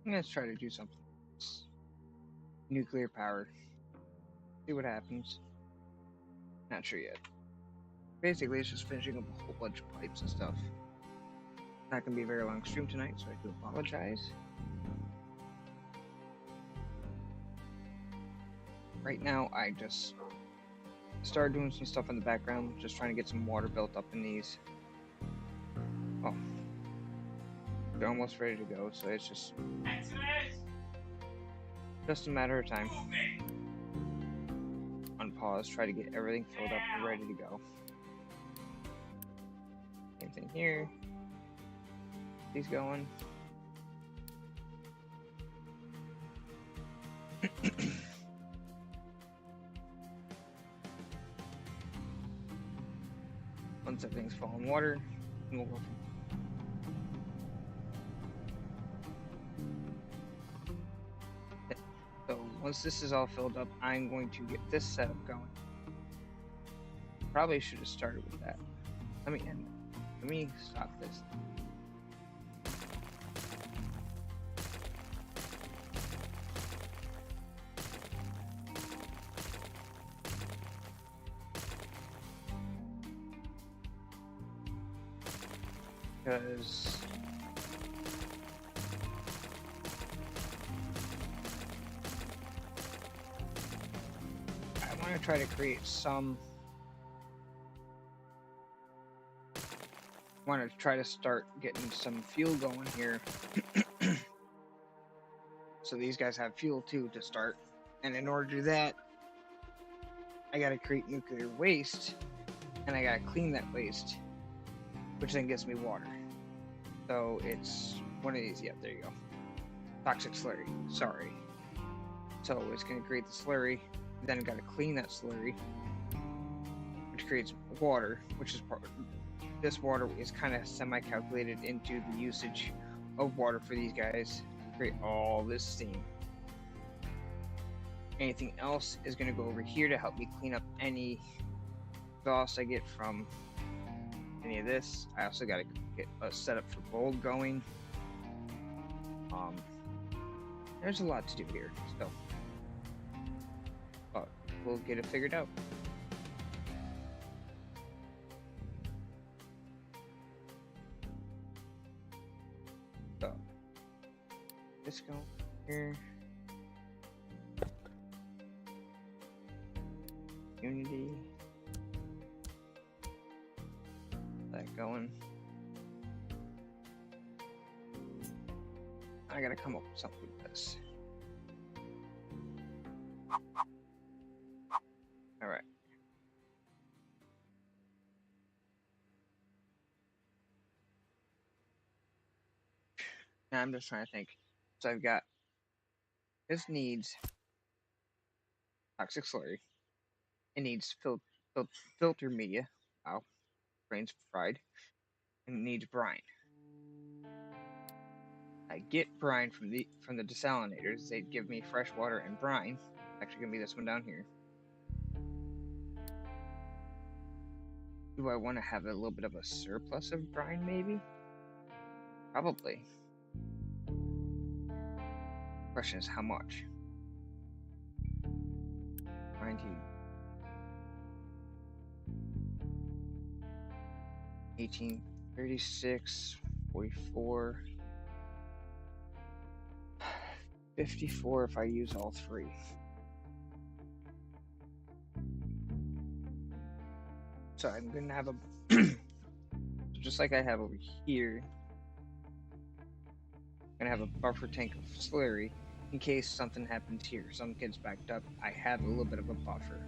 5. Let's try to do something nuclear powered. See what happens. Not sure yet. Basically, it's just finishing up a whole bunch of pipes and stuff. Not gonna be a very long stream tonight, so I do apologize. Right now, I just started doing some stuff in the background, just trying to get some water built up in these. Oh, they're almost ready to go, so it's just a matter of time. Unpause, try to get everything filled up and ready to go. Same thing here. He's going. Once everything's falling water, we'll go. So once this is all filled up, I'm going to get this setup going. Probably should have started with that. Let me stop this. Because I want to try to create some. I want to try to start getting some fuel going here. So these guys have fuel too to start. And in order to do that, I got to create nuclear waste, and I got to clean that waste, which then gets me water. So it's one of these. Yeah, there you go. Toxic slurry. Sorry. So it's going to create the slurry. Then got to clean that slurry, which creates water, which is part. This water is kind of semi-calculated into the usage of water for these guys. Create all this steam. Anything else is going to go over here to help me clean up any exhaust I get from any of this. I also got to get a setup for gold going. There's a lot to do here, so but we'll get it figured out. So let's go here. Unity. That going. I gotta come up with something with this. Alright. Now I'm just trying to think. So I've got this needs toxic slurry. It needs filter media. Wow, brain's fried. And it needs brine. I get brine from the desalinators. They give me fresh water and brine. Actually, gonna be this one down here. Do I want to have a little bit of a surplus of brine, maybe? Probably. Question is how much? 19, 18, 36, 44, 54 if I use all three. So I'm gonna have a just like I have over here. I'm gonna have a buffer tank of slurry in case something happens here. Some gets backed up. I have a little bit of a buffer.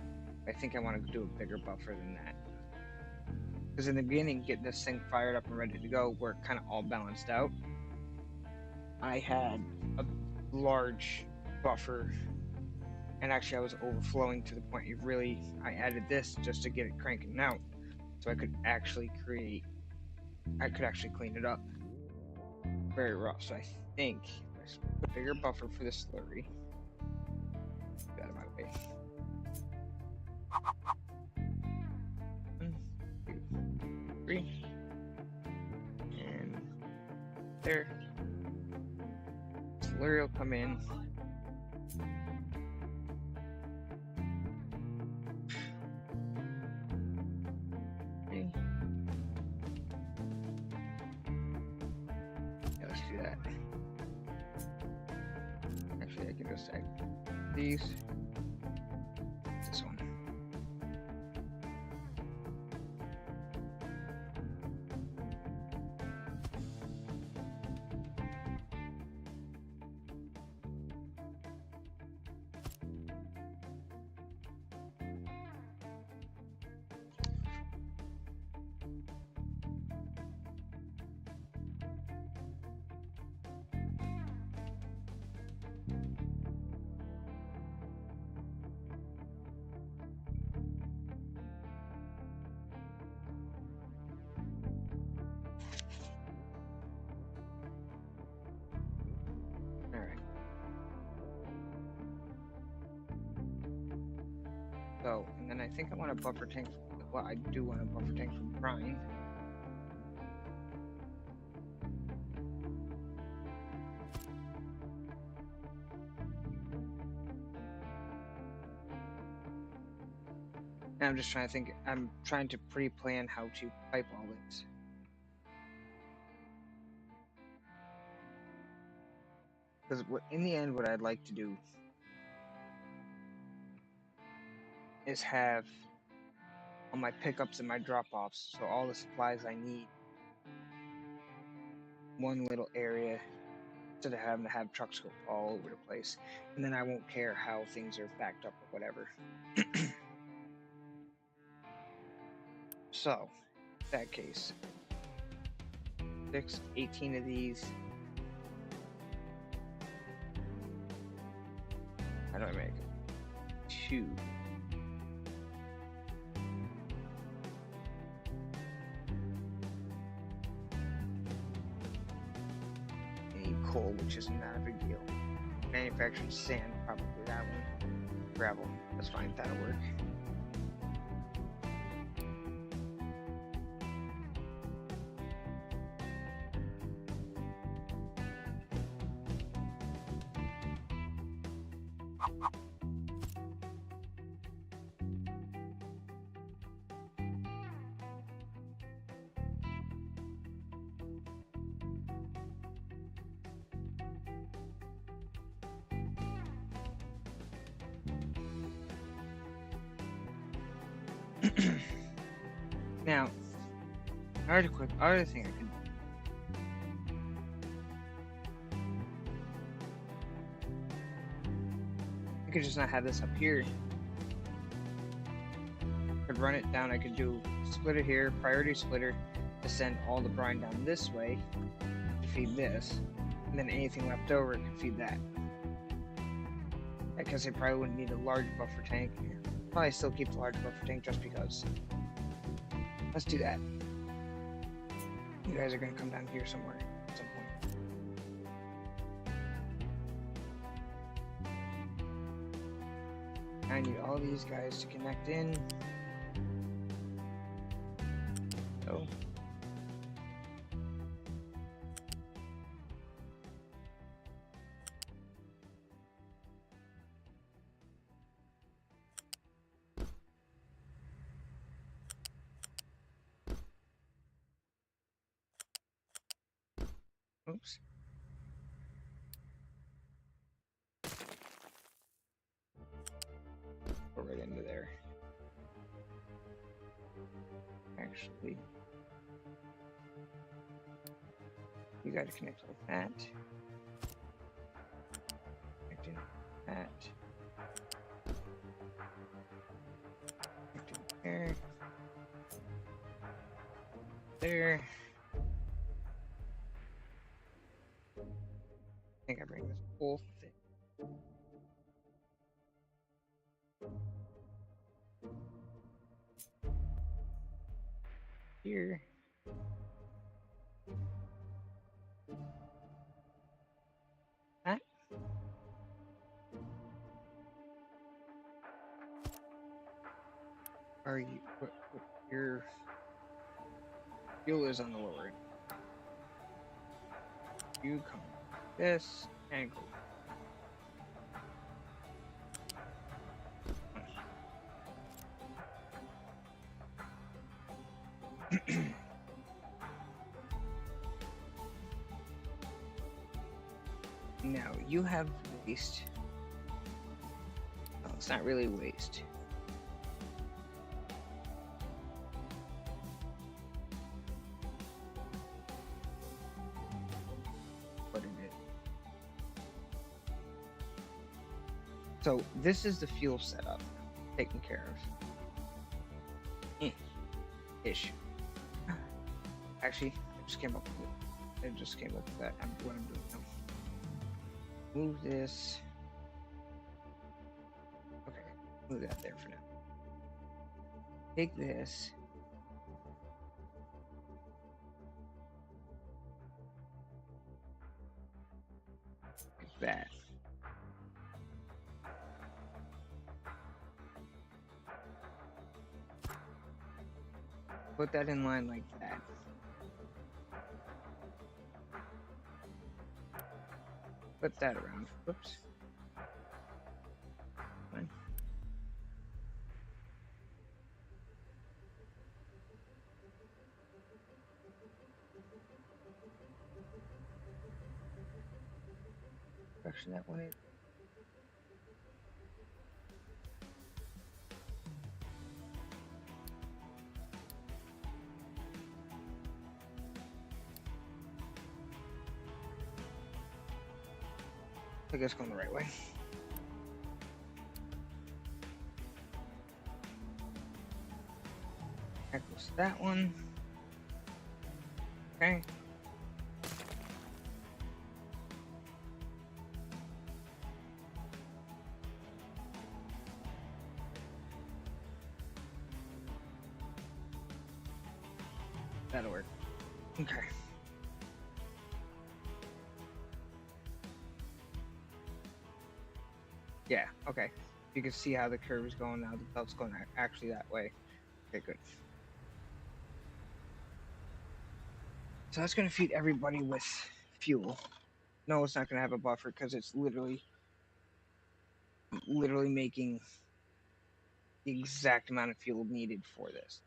I think I want to do a bigger buffer than that. Because in the beginning, getting this thing fired up and ready to go, we're kind of all balanced out. I had a large buffer, and actually I was overflowing to the point I added this just to get it cranking out, so I could actually clean it up. Very rough, so I think a bigger buffer for the slurry. Get out of my way. 1, 2, 3, and there. Slurry will come in. Okay. Yeah, let's do that. Actually, I can just add these. This one. Alright. So, and then I think I want a buffer tank. Well, I do want a buffer tank from brine. And I'm just trying to think. I'm trying to pre-plan how to pipe all this. Because in the end, what I'd like to do is have all my pickups and my drop-offs, so all the supplies I need, one little area, instead of having to have trucks go all over the place. And then I won't care how things are backed up or whatever. So, in that case, 18 of these. How do I make it? 2. I need coal, which is not a big deal. Manufactured sand, probably that one. Gravel, that's fine, that'll work. Now, other thing I could I could just not have this up here. I could run it down. I could do splitter here, priority splitter, to send all the brine down this way to feed this, and then anything left over could feed that. I guess I probably wouldn't need a large buffer tank. Probably still keep the large buffer tank just because. Let's do that. You guys are gonna come down here somewhere at some point. I need all these guys to connect in. So. Oops. Go right into there. Actually, you gotta connect like that. Connecting that. Connecting there. There. I think I bring this whole thing. Here. That. Are you? Your fuel is on the lower end. You come this and go. Now you have waste. Oh, it's not really waste. What is it? So this is the fuel setup taken care of. Ish. Actually, I just came up with it. It just came up with that. What I'm doing now. Move this. Okay, move that there for now. Take this. Like that. Put that in line like that. Flip that around. Whoops. Fine. Actually, that one is. I guess going the right way. That goes to that one. Okay. That'll work. Okay. Yeah, okay. You can see how the curve is going now. The belt's going actually that way. Okay, good. So that's going to feed everybody with fuel. No, it's not going to have a buffer because it's literally making the exact amount of fuel needed for this.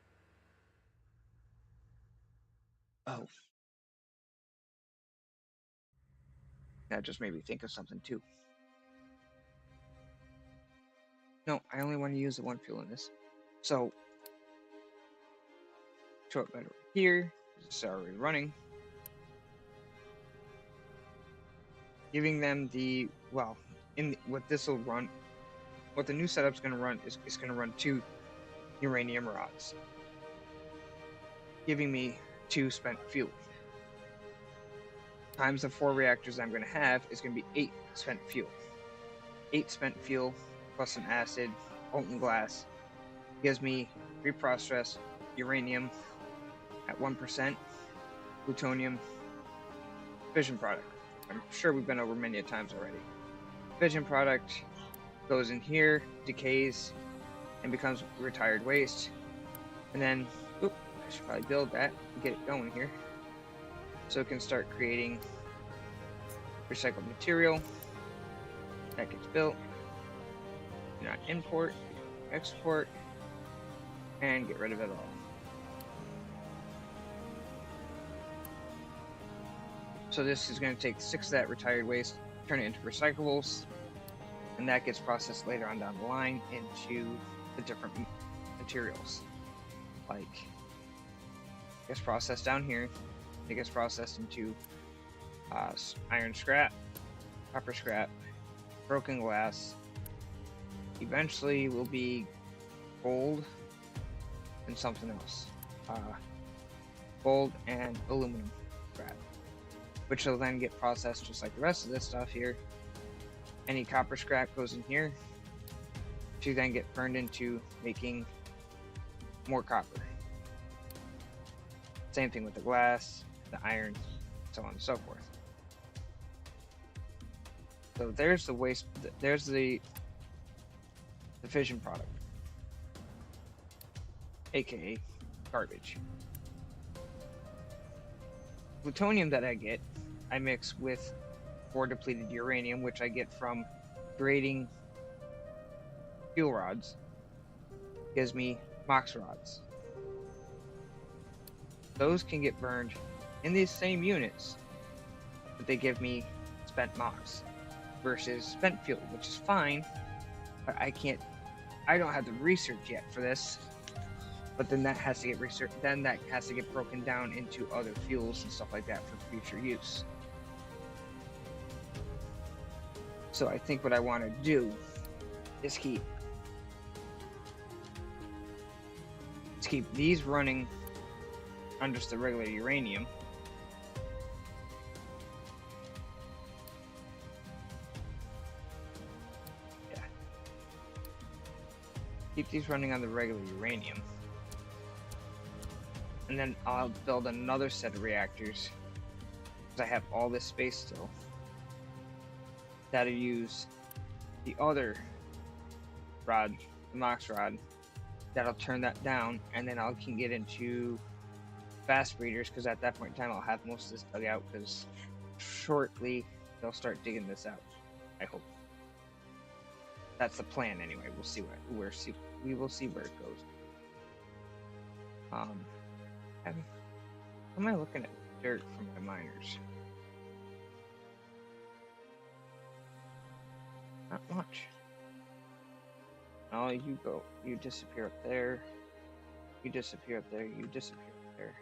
Oh. That just made me think of something too. No, I only want to use the one fuel in this. So, show it better here. It's already running. Giving them the, well, what this will run, what the new setup's going to run is going to run 2 uranium rods, giving me 2 spent fuel. Times the 4 reactors I'm going to have is going to be 8 spent fuel. 8 spent fuel plus some acid, molten glass, gives me reprocessed uranium at 1%, plutonium, fission product. I'm sure we've been over many a times already. Fission product goes in here, decays, and becomes retired waste. And then, I should probably build that and get it going here. So it can start creating recycled material. That gets built. Do not import, export, and get rid of it all. So this is going to take 6 of that retired waste, turn it into recyclables, and that gets processed later on down the line into the different materials. Like, it gets processed down here, it gets processed into iron scrap, copper scrap, broken glass. Eventually will be gold and something else. Gold and aluminum scrap, which will then get processed just like the rest of this stuff here. Any copper scrap goes in here to then get burned into making more copper. Same thing with the glass, the iron, so on and so forth. So there's the waste, there's the fission product, aka garbage. Plutonium that I get, I mix with 4 depleted uranium, which I get from creating fuel rods. Gives me MOX rods. Those can get burned in these same units, but they give me spent MOX versus spent fuel, which is fine, but I don't have the research yet for this. But then that has to get researched. Then that has to get broken down into other fuels and stuff like that for future use. So I think what I want to do is keep these running on just the regular uranium. Yeah. Keep these running on the regular uranium. And then I'll build another set of reactors, because I have all this space still, that'll use the other rod, the MOX rod, that'll turn that down, and then I can get into fast breeders, because at that point in time I'll have most of this dug out, because shortly they'll start digging this out. I hope. That's the plan anyway. We'll see we will see where it goes. How am I looking at dirt from my miners? Not much. Oh, you go. You disappear up there. You disappear up there. You disappear up there.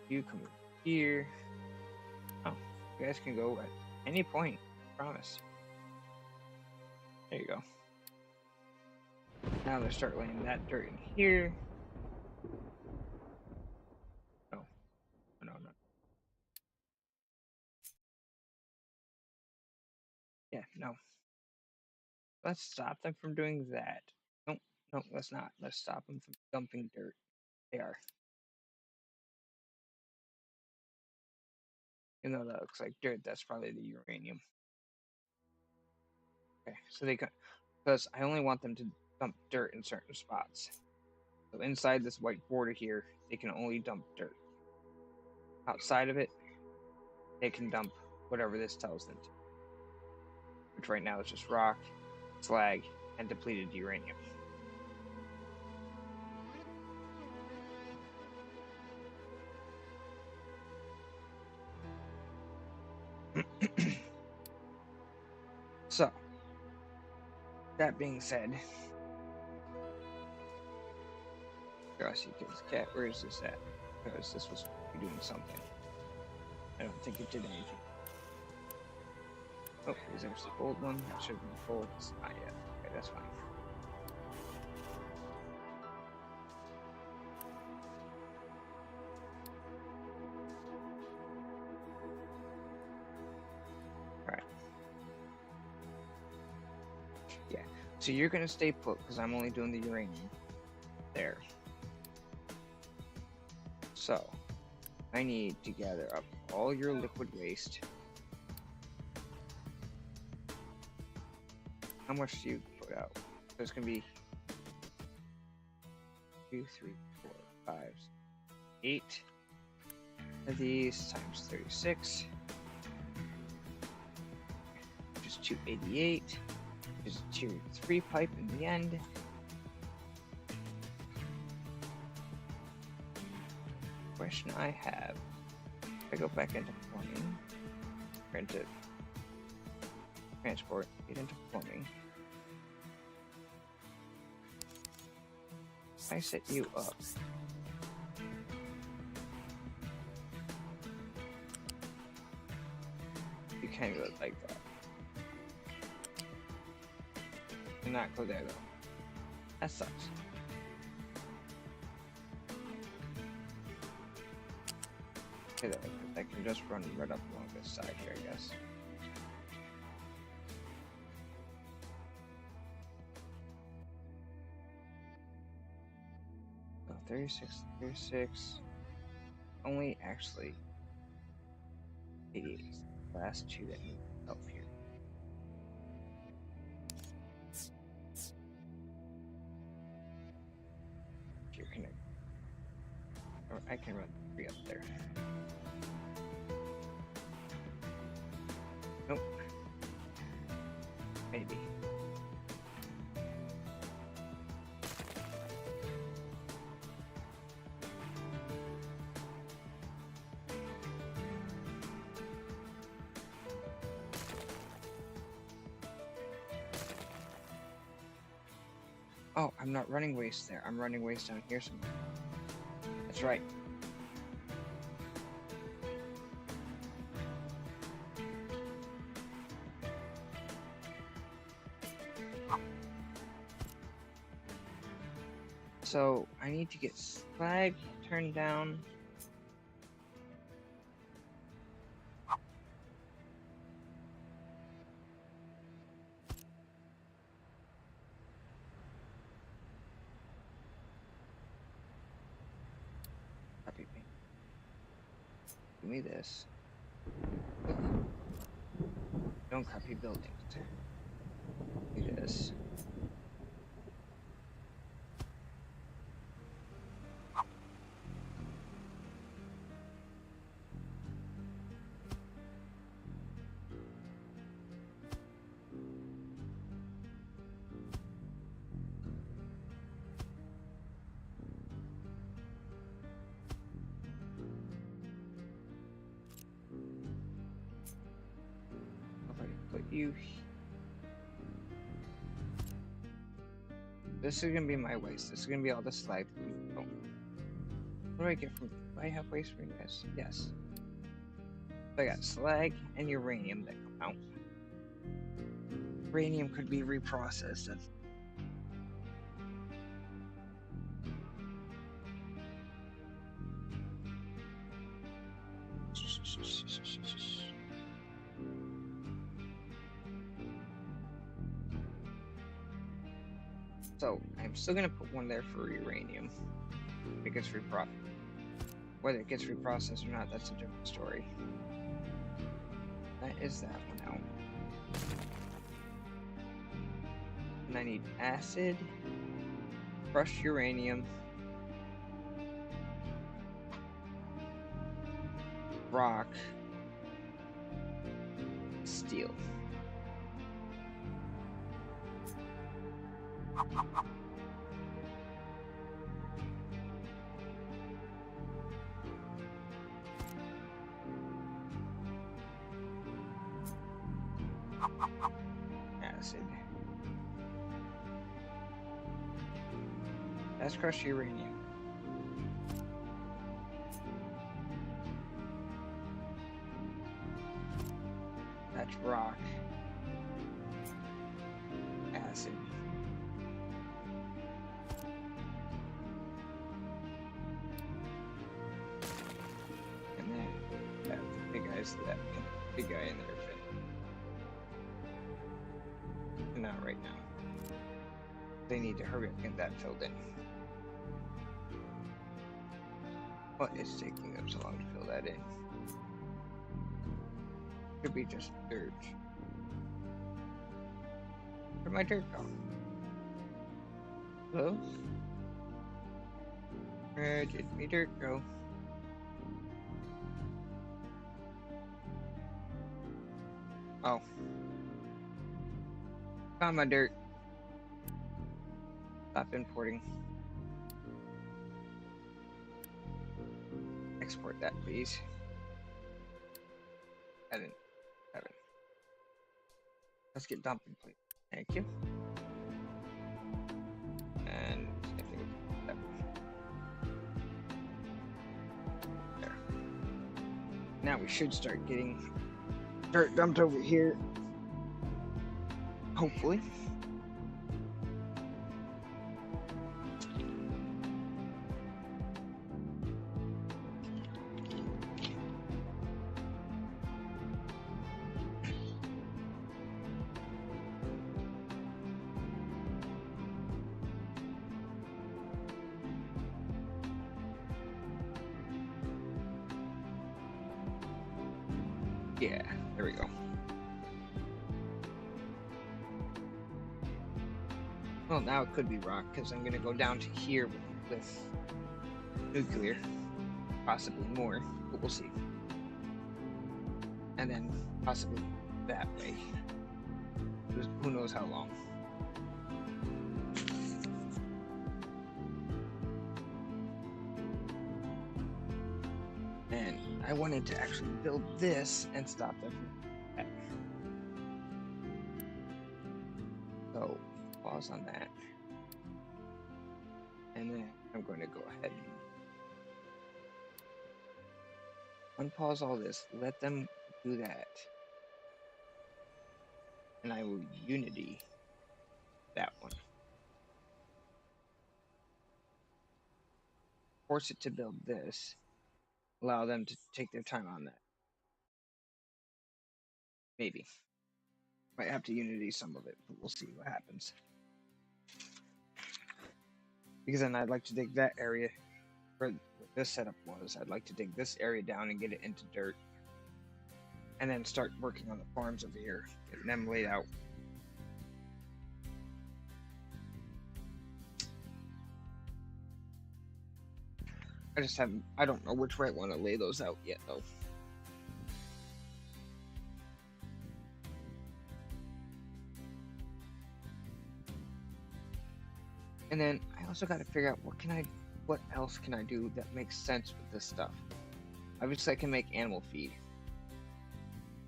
You come here. Oh, you guys can go at any point. I promise. There you go. Now they start laying that dirt in here. No. Yeah, no. Let's stop them from doing that. No, let's not. Let's stop them from dumping dirt. They are. Even though that looks like dirt, that's probably the uranium. Okay, so they can, because I only want them to dump dirt in certain spots. So inside this white border here, they can only dump dirt. Outside of it, they can dump whatever this tells them to. Which right now is just rock, slag, and depleted uranium. So, that being said, Grassy Kid's cat, where is this at? Because this was doing something. I don't think it did anything. Oh, is there the gold one? That should have been full. It's not yet. Okay, that's fine. Alright. Yeah, so you're gonna stay put because I'm only doing the uranium. There. So, I need to gather up all your liquid waste. How much do you put out? There's gonna be 2, 3, 4, 5, 8 of these times 36, which is 288, which is a tier 3 pipe in the end. Question I have, if I go back into plumbing, or into transport, get into plumbing. I set you up. You can't go like that. Do not go there though. That sucks. Okay, I can just run right up along this side here, I guess. Oh, 36. Only actually 88 is the last two that need help here. You're connected. Or I can run 3 up there. Maybe. Oh, I'm not running waste there. I'm running waste down here somewhere. That's right. So I need to get slag turned down. Copy me. Give me this. Don't copy buildings. Give me this. If I put you. This is gonna be my waste. This is gonna be all the slag. Oh. What do I get from? Do I have waste from this? Yes. So I got slag and uranium that come out. Uranium could be reprocessed. So I'm still gonna put one there for uranium. It gets whether it gets reprocessed or not, that's a different story. That is that one out. And I need acid, crushed uranium, rock, steel. Acid. That's crushed uranium. That's rock. Acid. And then that big guy's that big guy in there fit. Not right now. They need to hurry up and get that filled in. What is taking them so long to fill that in? Could be just dirt. Where'd my dirt go? Hello? Where did my dirt go? Oh. Found my dirt. Stop importing. Export that, please. Heaven. Let's get dumping, please. Thank you. And I think that. There. Now we should start getting dirt dumped over here. Hopefully. Yeah, there we go. Well, now it could be rock, because I'm going to go down to here with nuclear. Possibly more, but we'll see. And then possibly that way. Who knows knows how long. And I wanted to actually build this and stop them from that. So pause on that. And then I'm going to go ahead and unpause all this, let them do that. And I will unity that one. Force it to build this. Allow them to take their time on that. Maybe. Might have to unity some of it, but we'll see what happens. Because then I'd like to dig that area where this setup was. I'd like to dig this area down and get it into dirt. And then start working on the farms over here. Getting them laid out. I don't know which way I want to lay those out yet though. And then I also got to figure out what else can I do that makes sense with this stuff. Obviously I can make animal feed.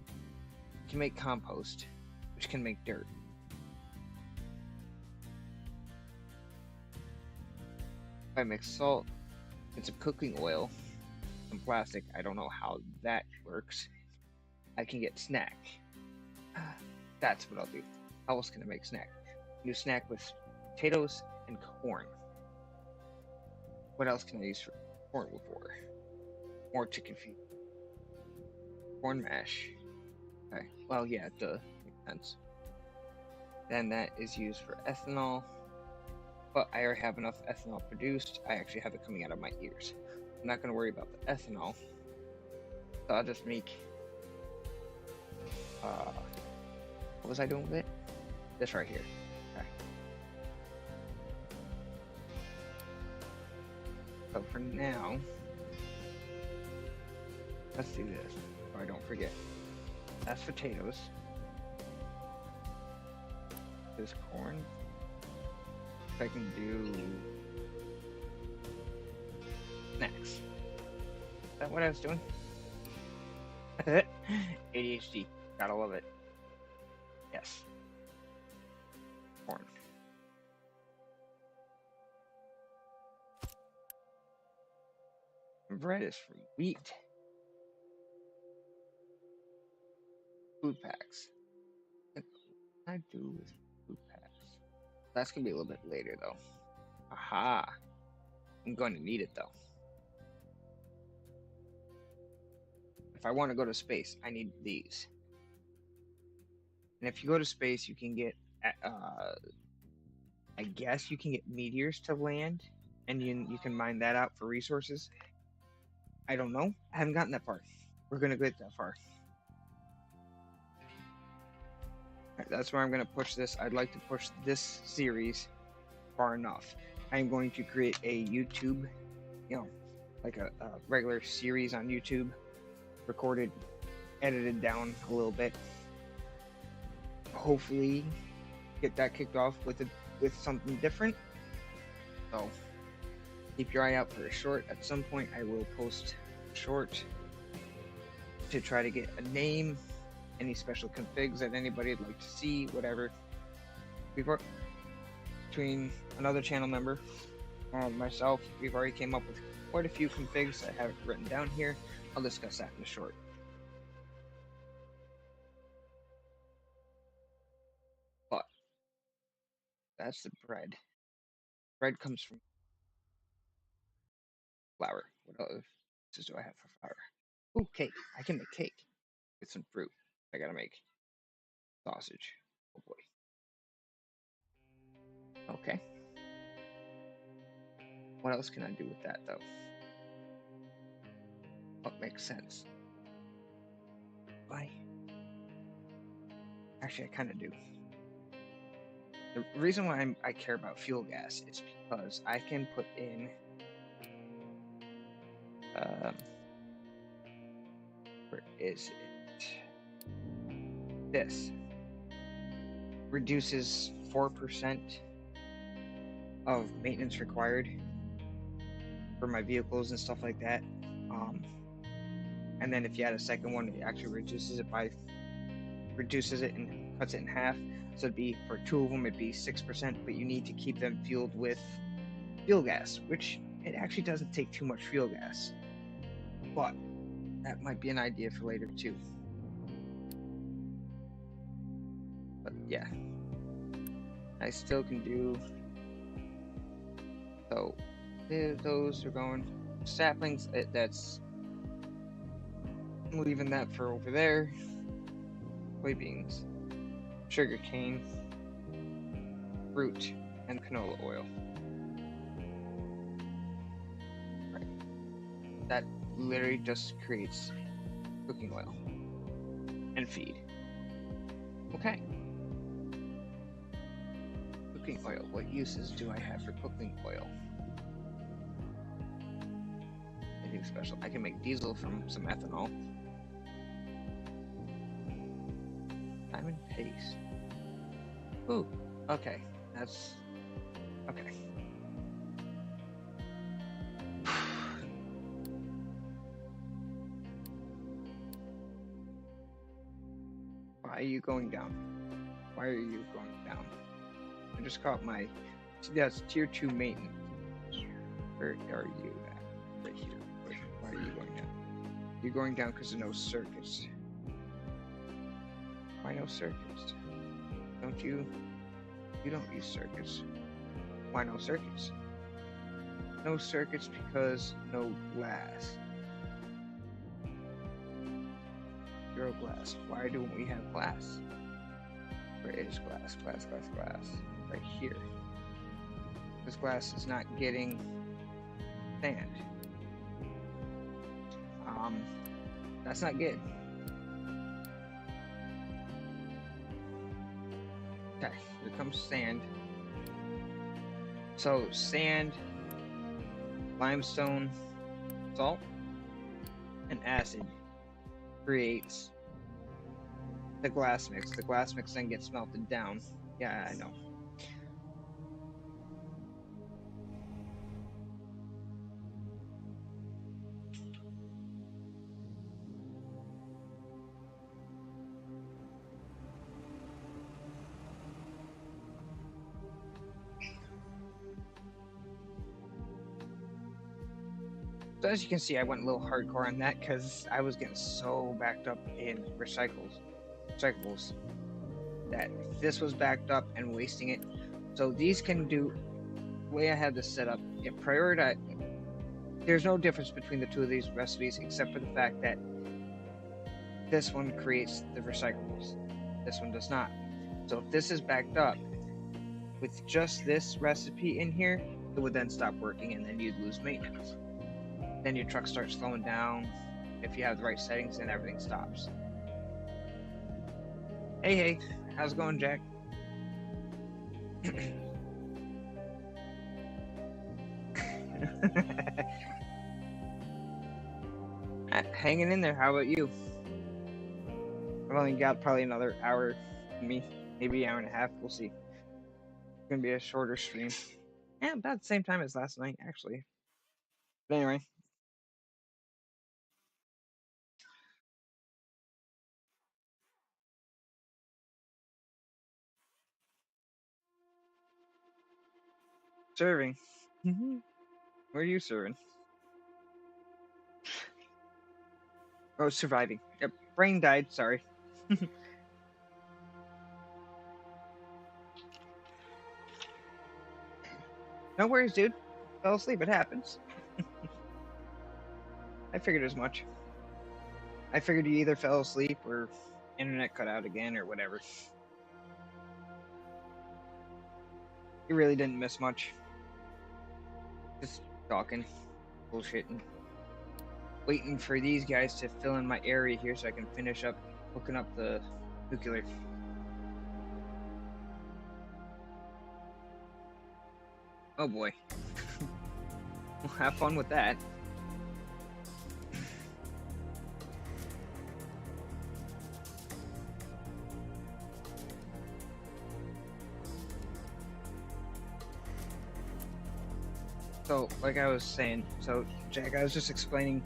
I can make compost, which can make dirt. If I mix salt and some cooking oil and plastic, I don't know how that works. I can get snack. That's what I'll do. How else can I make snack? New snack with potatoes and corn. What else can I use for corn for? More chicken feed. Corn mash. Okay. Well, yeah, duh. Makes sense. Then that is used for ethanol. But I already have enough ethanol produced. I actually have it coming out of my ears. I'm not going to worry about the ethanol. So I'll just make... what was I doing with it? This right here. Okay. So for now, let's do this so I don't forget. That's potatoes. This corn. If I can do snacks. Is that what I was doing? ADHD. Gotta love it. Yes. Corn. Bread is from wheat. Food packs. What can I do with food packs? That's gonna be a little bit later though. Aha. I'm going to need it though. If I want to go to space, I need these. And if you go to space, you can get, I guess you can get meteors to land, and you can mine that out for resources. I don't know. I haven't gotten that far. We're gonna get that far. Right, that's where I'm gonna push this. I'd like to push this series far enough. I'm going to create a YouTube, like a regular series on YouTube, recorded, edited down a little bit. Hopefully, get that kicked off with something different. So keep your eye out for a short. At some point, I will post a short to try to get a name, any special configs that anybody'd like to see, whatever. Between another channel member and myself, we've already came up with quite a few configs. I have it written down here. I'll discuss that in the short. But that's the bread. Bread comes from flour. What other uses do I have for flour? Ooh, cake. I can make cake with some fruit. I gotta make sausage. Oh boy. Okay. What else can I do with that though? What makes sense? Why? Actually, I kind of do. The reason why I care about fuel gas is because I can put in where is it? This reduces 4% of maintenance required for my vehicles and stuff like that. And then if you add a second one, it actually reduces it and cuts it in half. So it'd be, for two of them, it'd be 6%, but you need to keep them fueled with fuel gas, which it actually doesn't take too much fuel gas. But that might be an idea for later too. But yeah, I still can do. So those are going saplings. That's, I'm leaving that for over there. Soybeans, sugar cane, fruit, and canola oil. Right. That literally just creates cooking oil and feed. Okay. Cooking oil. What uses do I have for cooking oil? Anything special? I can make diesel from some ethanol. Time and paste. Ooh, okay. That's okay. Why are you going down? Why are you going down? I just caught my. That's tier 2 maintenance. Where are you at? Right here. Why are you going down? You're going down because of no circuits. Why no circuits? Don't you? You don't use circuits. Why no circuits? No circuits because no glass. Zero glass. Why don't we have glass? Where is glass? Glass. Right here. This glass is not getting sand. That's not good. Okay, here comes sand. So sand, limestone, salt, and acid creates the glass mix. The glass mix then gets melted down. Yeah, I know. So as you can see, I went a little hardcore on that because I was getting so backed up in recyclables that this was backed up and wasting it. So these can do, the way I have this set up, it prioritize. There's no difference between the two of these recipes except for the fact that this one creates the recyclables. This one does not. So if this is backed up, with just this recipe in here, it would then stop working and then you'd lose maintenance. Then your truck starts slowing down. If you have the right settings, then everything stops. Hey, how's it going, Jack? Hanging in there. How about you? I've only got probably another hour, maybe hour and a half. We'll see. It's gonna be a shorter stream. Yeah, about the same time as last night, actually. But anyway. Serving. Where are you serving? Oh, surviving. Yep, brain died, sorry. No worries, dude. Fell asleep, it happens. I figured as much. I figured you either fell asleep or internet cut out again or whatever. You really didn't miss much. Just talking, bullshitting. Waiting for these guys to fill in my area here so I can finish up hooking up the nuclear. Oh boy. Well, have fun with that. So, like I was saying, so Jack, I was just explaining.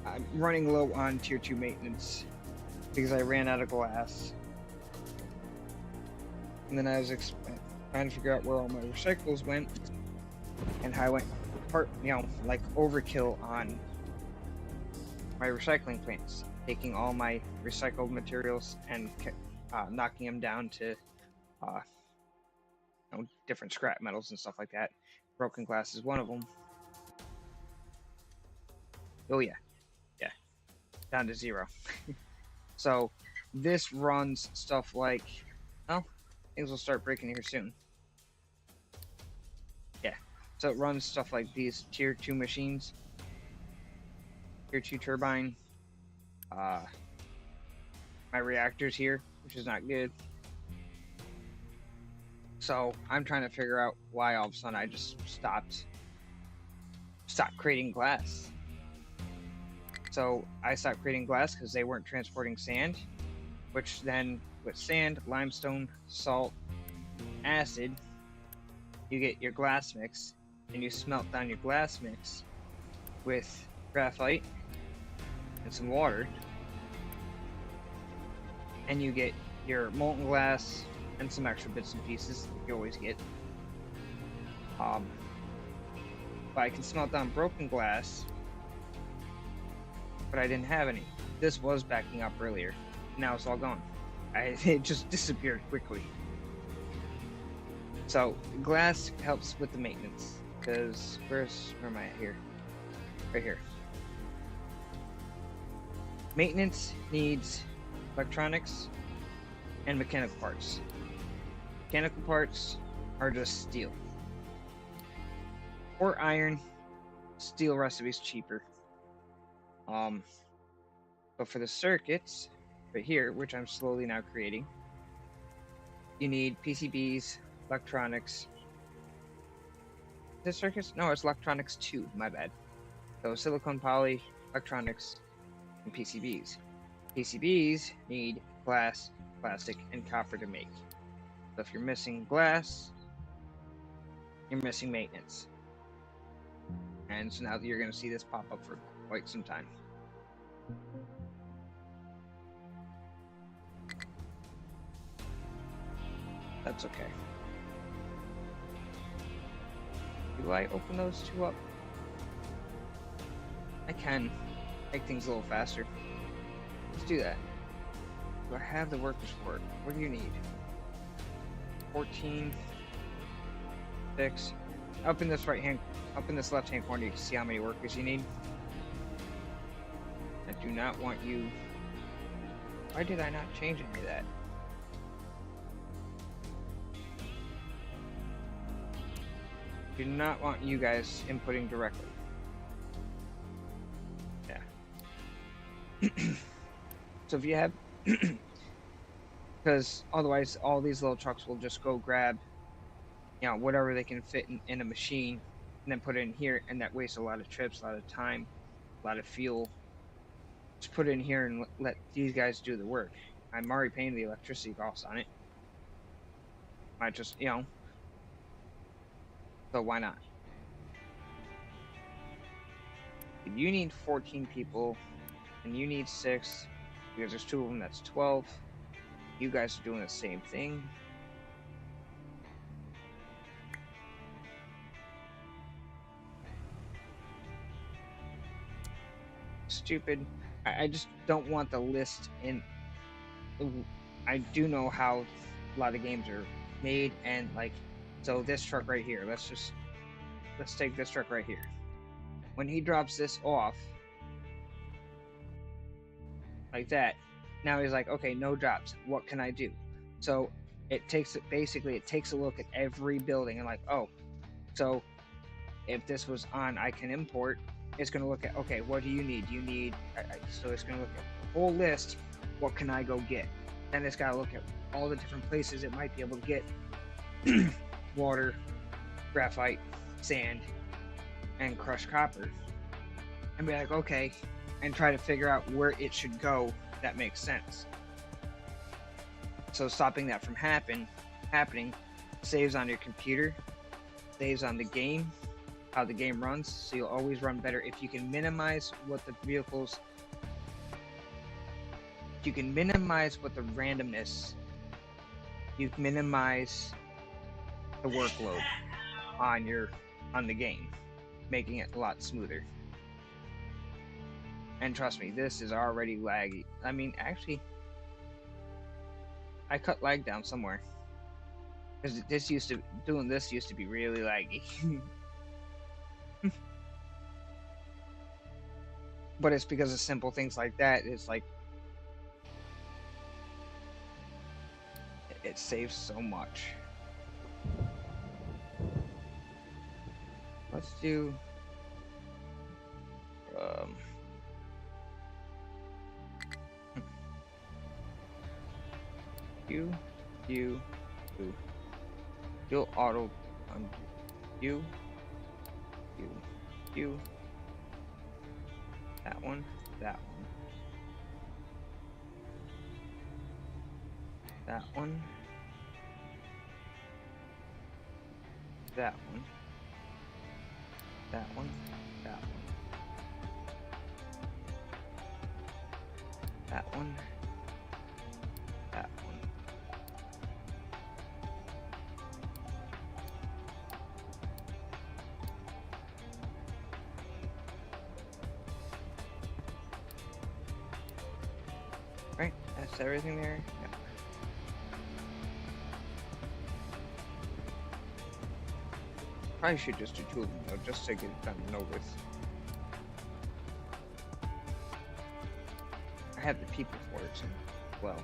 I'm running low on tier 2 maintenance because I ran out of glass. And then I was trying to figure out where all my recyclables went and how I went like overkill on my recycling plants, taking all my recycled materials and knocking them down to different scrap metals and stuff like that. Broken glass is one of them. Oh yeah, down to 0. So this runs stuff like, well, things will start breaking here soon. Yeah, so it runs stuff like these tier 2 machines, tier 2 turbine, my reactors here, which is not good. So I'm trying to figure out why all of a sudden I just stopped creating glass. So I stopped creating glass because they weren't transporting sand, which then with sand, limestone, salt, acid, you get your glass mix, and you smelt down your glass mix with graphite and some water, and you get your molten glass and some extra bits and pieces you always get. But I can smelt down broken glass, but I didn't have any. This was backing up earlier. Now it's all gone. It just disappeared quickly. So glass helps with the maintenance, because where am I at here? Right here. Maintenance needs electronics and mechanical parts. Mechanical parts are just steel or iron. Steel recipe is cheaper. But for the circuits right here, which I'm slowly now creating, you need PCBs, electronics. Is this circuits? No, it's electronics 2, my bad. So silicon, poly, electronics, and PCBs. PCBs need glass, plastic, and copper to make. So if you're missing glass, you're missing maintenance. And so now you're going to see this pop up for quite some time. That's okay. Do I open those two up? I can make things a little faster. Let's do that. Do I have the workers for it? What do you need? 14, 6. Up in this left-hand corner, you can see how many workers you need. I do not want you. Why did I not change any of that? Do not want you guys inputting directly. Yeah. So if you have, because otherwise all these little trucks will just go grab, whatever they can fit in a machine, and then put it in here, and that wastes a lot of trips, a lot of time, a lot of fuel. Just put it in here and let these guys do the work. I'm already paying the electricity costs on it. I just, so why not? You need 14 people, and you need 6, because there's 2 of them, that's 12. You guys are doing the same thing. Stupid. I just don't want the list in. I do know how a lot of games are made, and so this truck right here, let's take this truck right here. When he drops this off like that, now he's like, okay, no drops, what can I do? So it takes a look at every building and so if this was on I can import, it's going to look at, okay, what do you need? So it's going to look at the whole list, what can I go get? Then it's got to look at all the different places it might be able to get water, graphite, sand, and crushed copper, and be like, okay, and try to figure out where it should go that makes sense. So stopping that from happening saves on your computer stays on the game, how the game runs, so you'll always run better if you can minimize what the vehicles, if you can minimize what the randomness, you minimize the workload on the game, making it a lot smoother. And trust me, this is already laggy. I mean, actually, I cut lag down somewhere. Because doing this used to be really laggy. But it's because of simple things like that. It's like, it saves so much. Let's do, you, you'll auto undo, you, that one, that one, that one, that one, that one, that one, that one, that one. Right, that's everything there. Yeah. Probably should just do 2 of them though, just to get it done and over with. I have the people for it as well.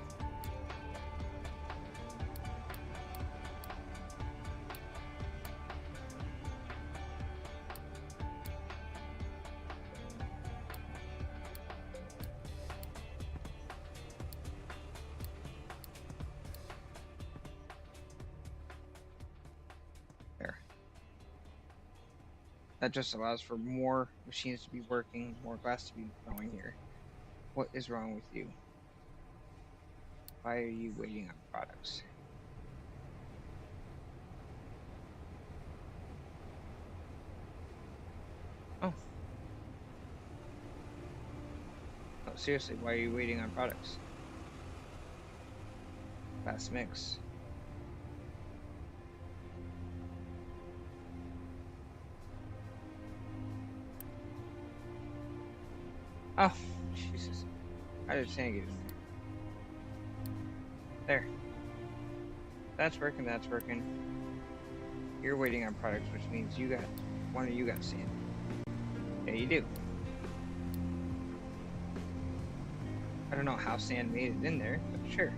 That just allows for more machines to be working, more glass to be going here. What is wrong with you? Why are you waiting on products? Oh. Oh, seriously, why are you waiting on products? Glass mix. Oh, Jesus. I did saying it. There. That's working, that's working. You're waiting on products, which means you got, one of you got sand. Yeah, you do. I don't know how sand made it in there, but sure.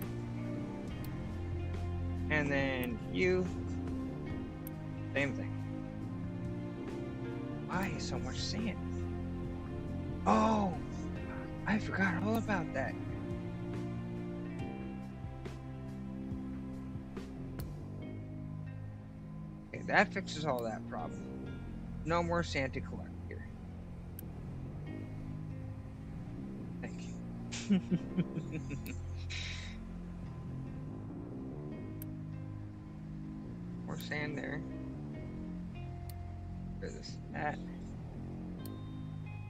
And then you, same thing. Why so much sand? Oh, I forgot all about that. Okay, that fixes all that problem. No more sand to collect here. Thank you. More sand there. For this, that.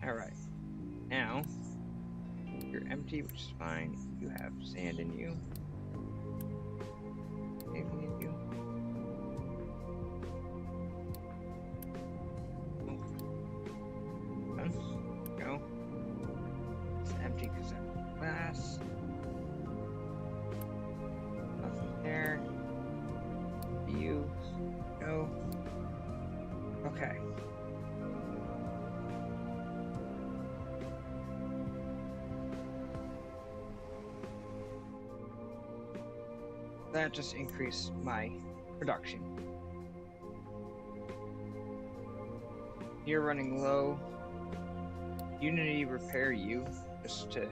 All right. Now, you're empty, which is fine. You have sand in you. Anything in you? Oh. Go. It's empty because I'm glass. Nothing there. You. Go. Okay. That just increased my production. You're running low. Unity repair you just to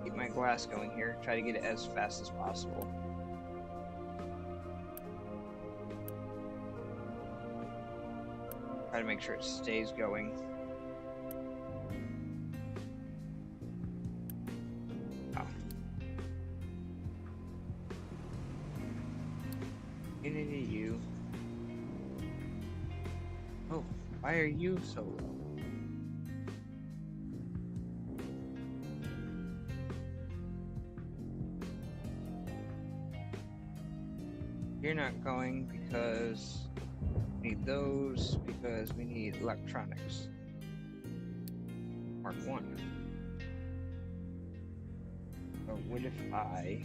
keep my glass going here. Try to get it as fast as possible. Try to make sure it stays going. Unity, you. Oh, why are you so low? You're not going because we need those, because we need electronics. Mark 1. So what if I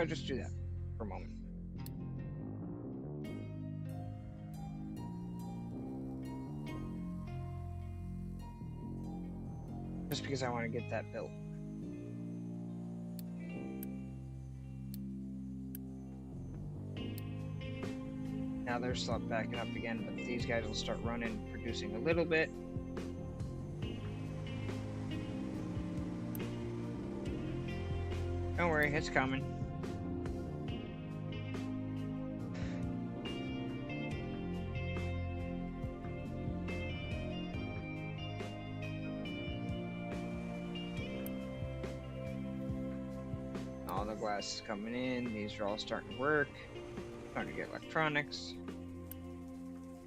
just do that for a moment? Just because I want to get that built. Now they're slowed backing up again, but these guys will start running, producing a little bit. Don't worry, it's coming. All the glass is coming in. These are all starting to work. Starting to get electronics.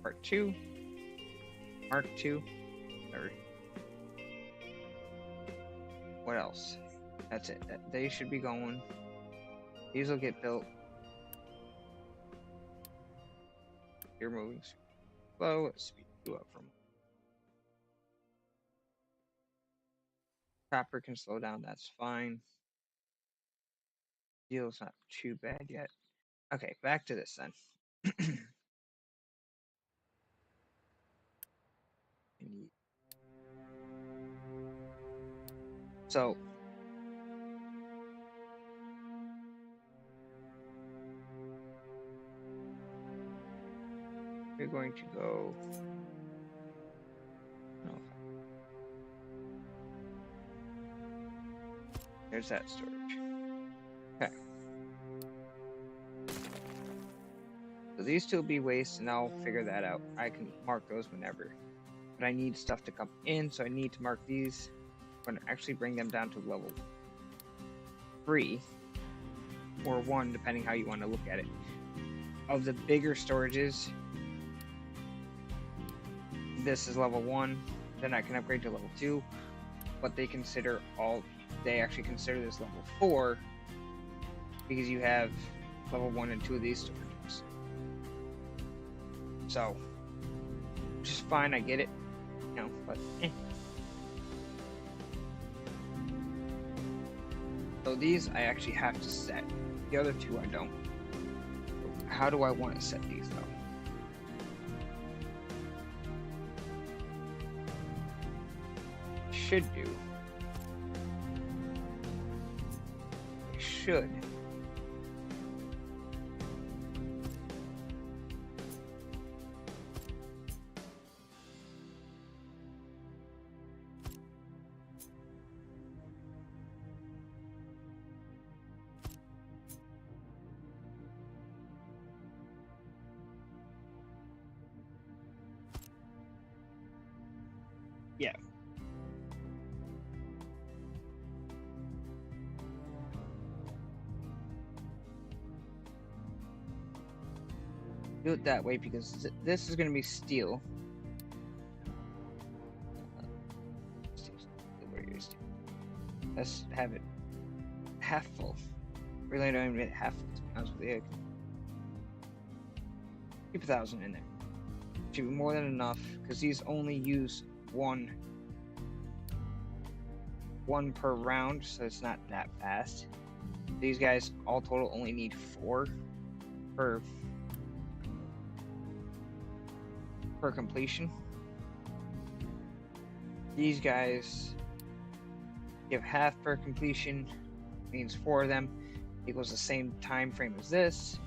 Part 2. Mark 2. Or what else? That's it. They should be going. These will get built. You're moving slow. Let's speed you up from. Copper can slow down. That's fine. Steel's not too bad yet. Okay, back to this then. So we're going to go. No. There's that storage. Okay. So these two will be waste, and I'll figure that out. I can mark those whenever. But I need stuff to come in, so I need to mark these. I'm going to actually bring them down to level 3 or 1, depending how you want to look at it. Of the bigger storages, this is level 1. Then I can upgrade to level 2. But they actually consider this level 4 because you have level 1 and 2 of these storages. So, which is fine, I get it, but So these I actually have to set. The other two I don't. How do I want to set these though? Should yeah. Do it that way because this is going to be steel. Let's have it half full. Really don't even get half full, to be honest with you. Keep 1,000 in there. Should be more than enough because these only use one per round, so it's not that fast. These guys all total only need 4 per completion. These guys give half per completion, means 4 of them equals the same time frame as this.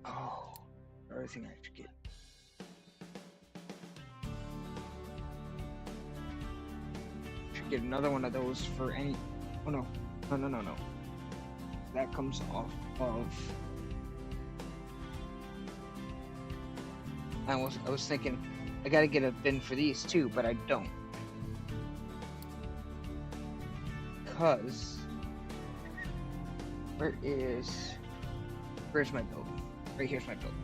Oh, everything I should get. Should get another one of those for any. Oh no. That comes off of. I was thinking I gotta get a bin for these too, but I don't. Because where is Where's my build? Right here's my build.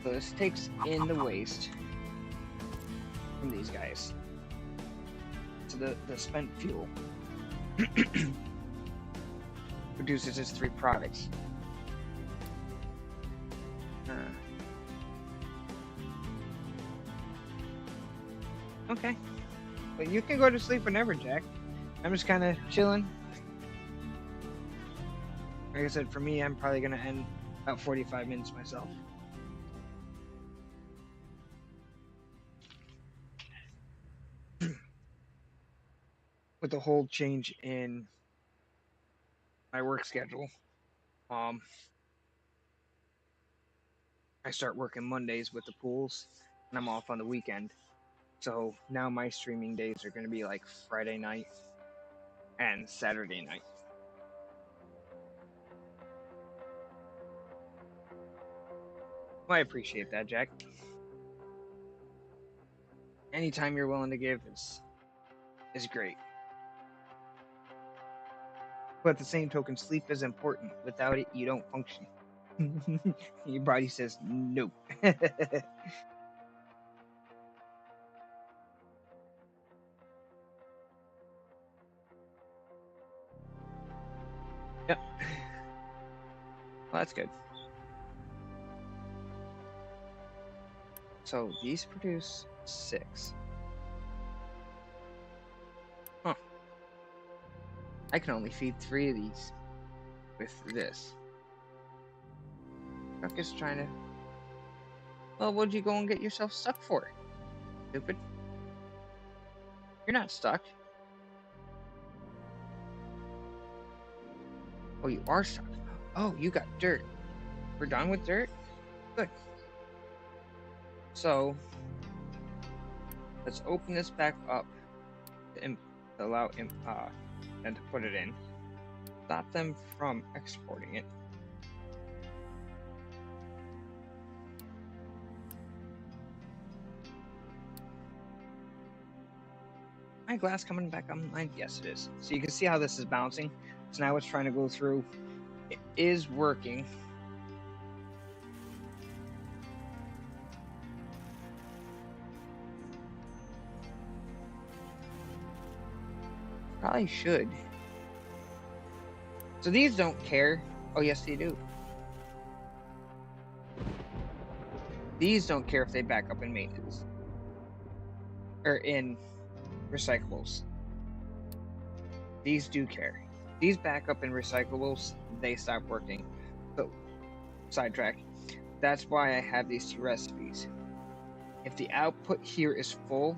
So this takes in the waste from these guys. So the spent fuel produces its 3 products. Okay. But you can go to sleep whenever, Jack. I'm just kind of chilling. Like I said, for me, I'm probably going to end about 45 minutes myself. With the whole change in my work schedule, I start working Mondays with the pools, and I'm off on the weekend. So now my streaming days are going to be like Friday night and Saturday night. Well, I appreciate that, Jack. Anytime you're willing to give is great. But at the same token, sleep is important. Without it, you don't function. Your body says no. Yep. Well, that's good. So these produce 6. Huh. I can only feed 3 of these with this. I'm just trying to... Well, what'd you go and get yourself stuck for? Stupid. You're not stuck. Oh, you are stuck. Oh, you got dirt. We're done with dirt? Good. So, let's open this back up to allow them to put it in. Stop them from exporting it. My glass coming back online? Yes, it is. So you can see how this is bouncing. So now it's trying to go through. It is working. Probably should. So these don't care. Oh, yes, they do. These don't care if they back up in maintenance. Or in recyclables. These do care. These back up in recyclables, they stop working. So, sidetrack. That's why I have these 2 recipes. If the output here is full,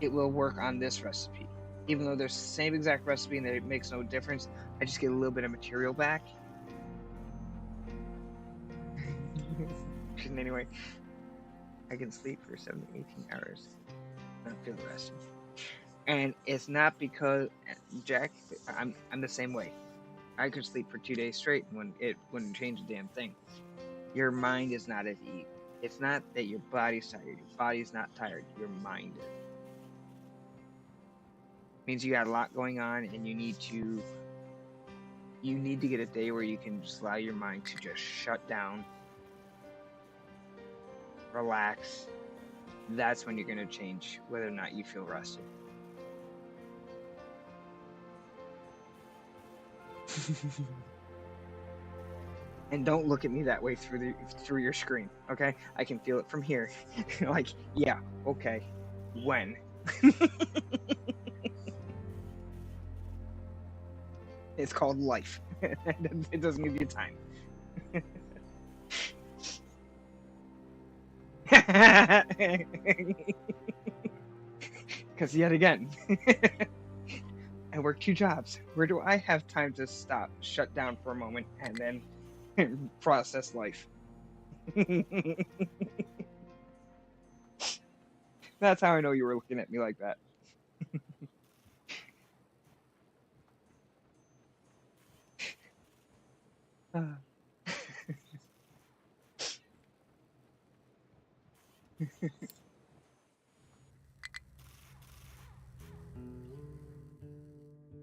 it will work on this recipe. Even though they're the same exact recipe and it makes no difference, I just get a little bit of material back. And anyway, I can sleep for 7 to 18 hours. Not feel the rest. And it's not because, Jack, I'm the same way. I could sleep for 2 days straight when it wouldn't change a damn thing. Your mind is not at ease. It's not that your body's tired. Your body's not tired. Your mind is. It means you got a lot going on, and you need to get a day where you can just allow your mind to just shut down, relax. That's when you're going to change whether or not you feel rested. And don't look at me that way through your screen, okay? I can feel it from here. Like, yeah, okay. When? It's called life. It doesn't give you time. Because yet again, I work 2 jobs. Where do I have time to stop, shut down for a moment, and then process life? That's how I know you were looking at me like that.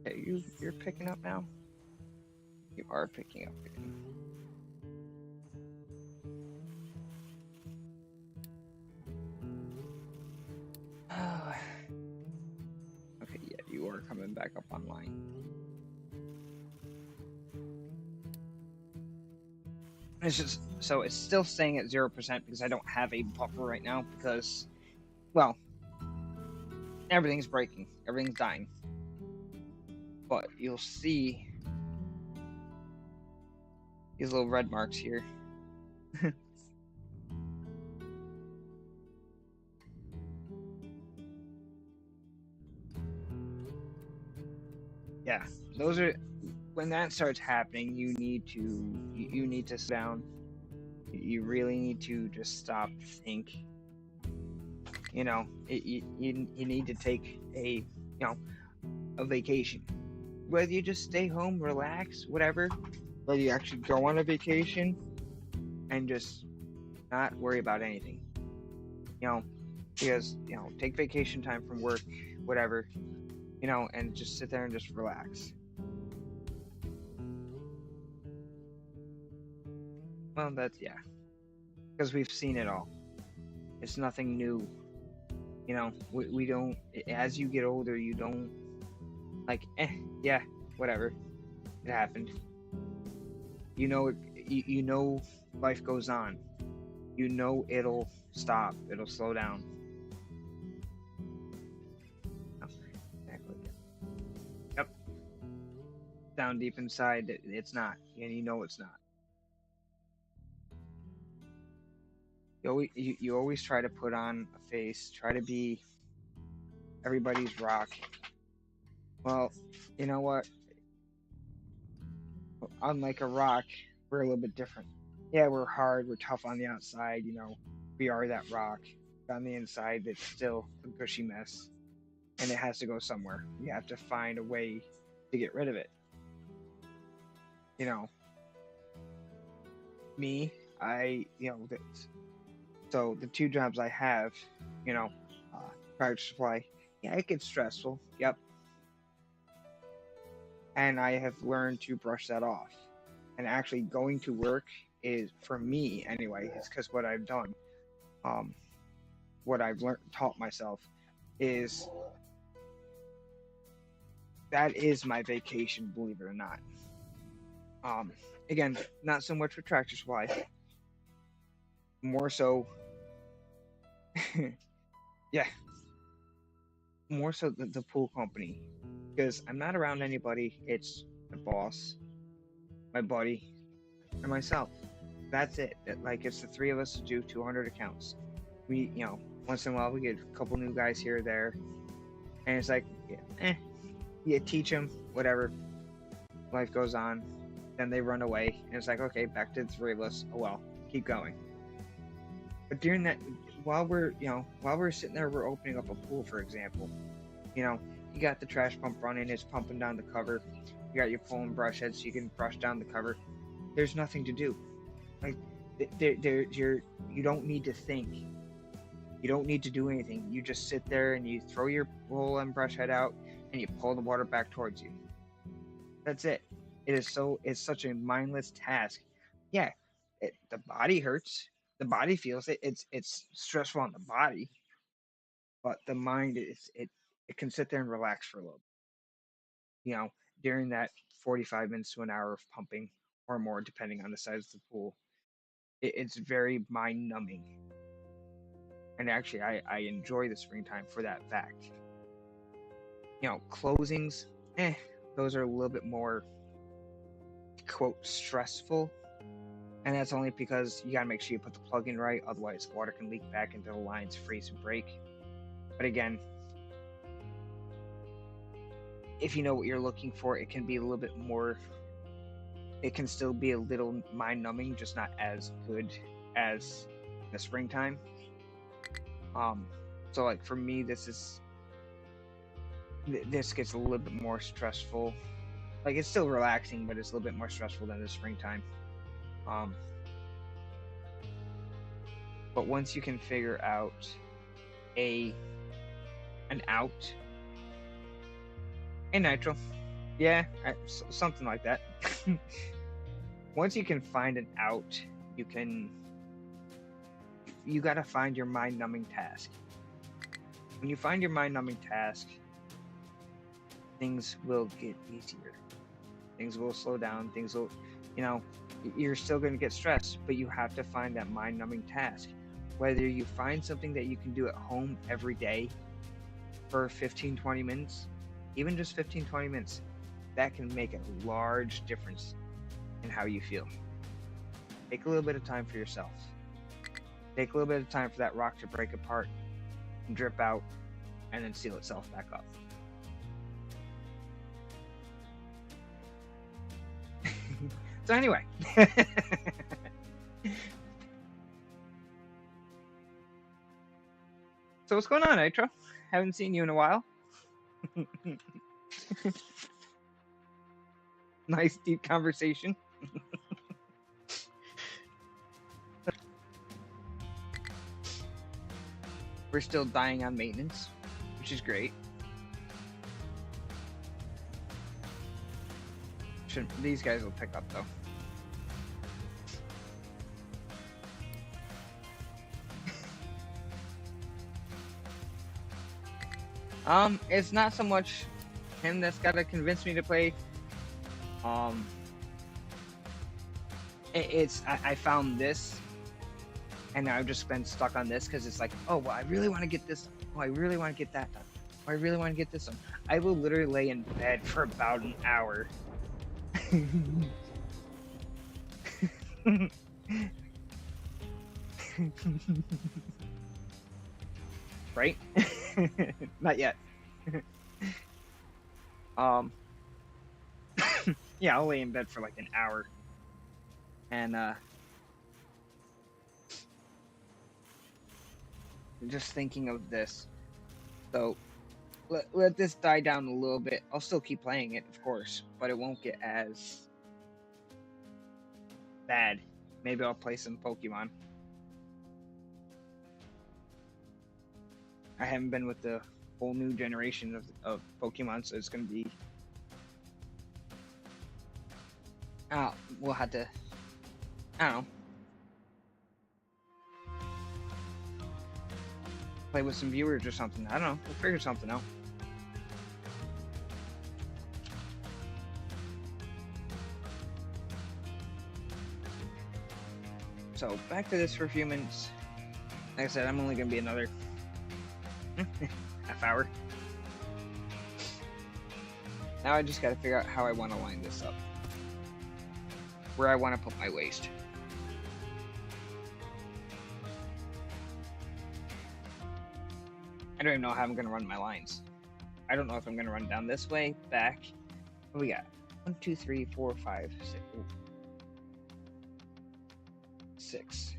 Okay, you're picking up now? You are picking up again. Okay, yeah, you are coming back up online. It's just so it's still staying at 0% because I don't have a buffer right now because, well, everything's breaking, everything's dying. But you'll see these little red marks here. Yeah, those are when that starts happening. You need to sit down. You really need to just stop, think. You know, you need to take a vacation. Whether you just stay home, relax, whatever. Whether you actually go on a vacation and just not worry about anything. Because take vacation time from work, whatever. And just sit there and just relax. Well, because we've seen it all. It's nothing new. We don't. As you get older, you don't yeah, whatever. It happened. You know, life goes on. It'll stop. It'll slow down. Yep. Down deep inside, it's not, and it's not. You always try to put on a face, try to be everybody's rock. Well, you know what? Unlike a rock, we're a little bit different. Yeah, we're hard, we're tough on the outside, we are that rock. On the inside, it's still a gushy mess, and it has to go somewhere. You have to find a way to get rid of it. Me, so the two jobs I have, Tractor Supply, yeah, it gets stressful. Yep. And I have learned to brush that off. And actually going to work is, for me anyway, it's because what I've done, what I've taught myself is that is my vacation, believe it or not. Again, not so much for Tractor Supply, more so yeah, more so the pool company, because I'm not around anybody. It's my boss, my buddy, and myself. That's it. It's the three of us to do 200 accounts. We, once in a while we get a couple new guys here or there, and it's you teach them whatever. Life goes on, then they run away, and it's like, okay, back to the three of us. Oh well, keep going. But during that, while we're sitting there, we're opening up a pool, for example. You got the trash pump running, it's pumping down the cover. You got your pull and brush head, so you can brush down the cover. There's nothing to do. You don't need to think. You don't need to do anything. You just sit there and you throw your pull and brush head out, and you pull the water back towards you. That's it. It's such a mindless task. Yeah, the body hurts. The body feels it. It's stressful on the body, but the mind it can sit there and relax for a little bit. During that 45 minutes to an hour of pumping or more, depending on the size of the pool, it's very mind numbing. And actually, I enjoy the springtime for that fact. Closings, those are a little bit more, quote, stressful. And that's only because you gotta make sure you put the plug in right, otherwise water can leak back into the lines, freeze and break. But again, if you know what you're looking for, it can be a little bit more, it can still be a little mind numbing, just not as good as the springtime. So for me, this gets a little bit more stressful. It's still relaxing, but it's a little bit more stressful than the springtime. But once you can figure out an out, hey Nitro, Yeah, something like that. Once you can find an out, you gotta find your mind-numbing task. When you find your mind-numbing task, things will get easier. Things will slow down. Things will, you know, you're still going to get stressed, but you have to find that mind-numbing task. Whether you find something that you can do at home every day for 15, 20 minutes, even just 15, 20 minutes, that can make a large difference in how you feel. Take a little bit of time for yourself. Take a little bit of time for that rock to break apart and drip out and then seal itself back up. So anyway. So what's going on, Nitro? Haven't seen you in a while. Nice deep conversation. We're still dying on maintenance, which is great. These guys will pick up though. It's not so much him that's gotta convince me to play. I found this, and I've just been stuck on this because it's like, oh, well, I really want to get this. Oh, I really want to get that done. Oh, I really want to get this done. I will literally lay in bed for about an hour. Right? Not yet. Yeah, I'll lay in bed for like an hour. And just thinking of this. So let this die down a little bit. I'll still keep playing it, of course, but it won't get as bad. Maybe I'll play some Pokemon. I haven't been with the whole new generation of Pokemon, so it's gonna be. We'll have to. I don't know. Play with some viewers or something. I don't know. We'll figure something out. So back to this for a few minutes. Like I said, I'm only gonna be another half hour. Now I just gotta figure out how I want to line this up. Where I want to put my waste. I don't even know how I'm gonna run my lines. I don't know if I'm gonna run down this way, back. What we got? 1, 2, 3, 4, 5, 6. 6.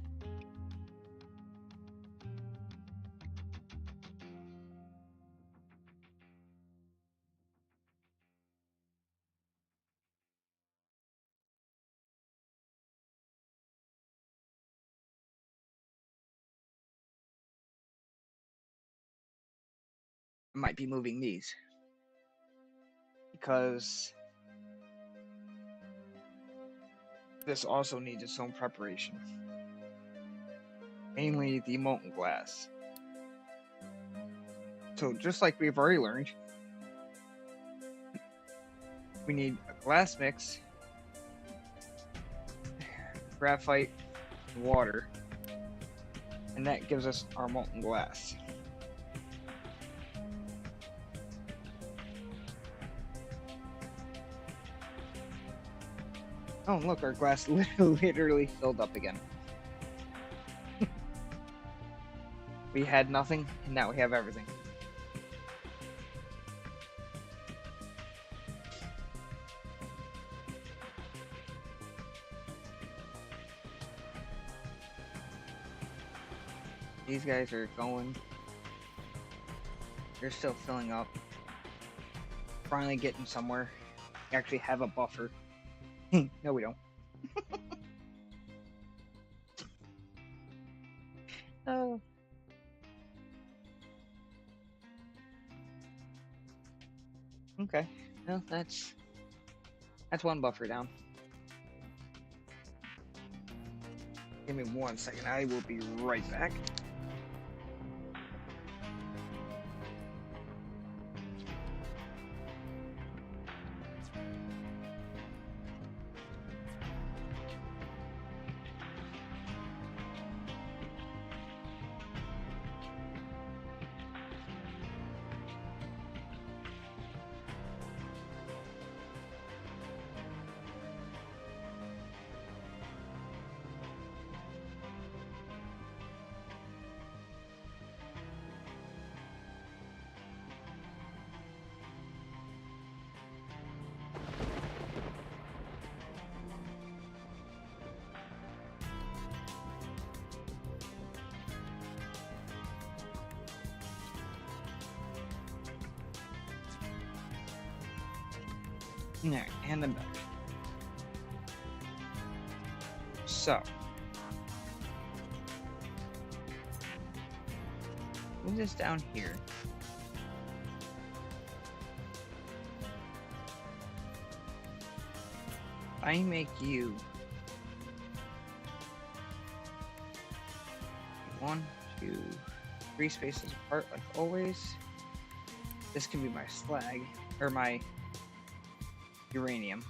I might be moving these because this also needs its own preparation. Mainly the molten glass. So just like we've already learned, we need a glass mix, graphite, and water, and that gives us our molten glass. Oh, look, our glass literally filled up again. We had nothing, and now we have everything. These guys are going. They're still filling up. Finally getting somewhere. We actually have a buffer. No, we don't. Oh. Okay. Well, that's That's one buffer down. Give me 1 second. I will be right back. There, and then back. So, move this down here. I make you 1, 2, 3 spaces apart, like always. This can be my slag, or my uranium.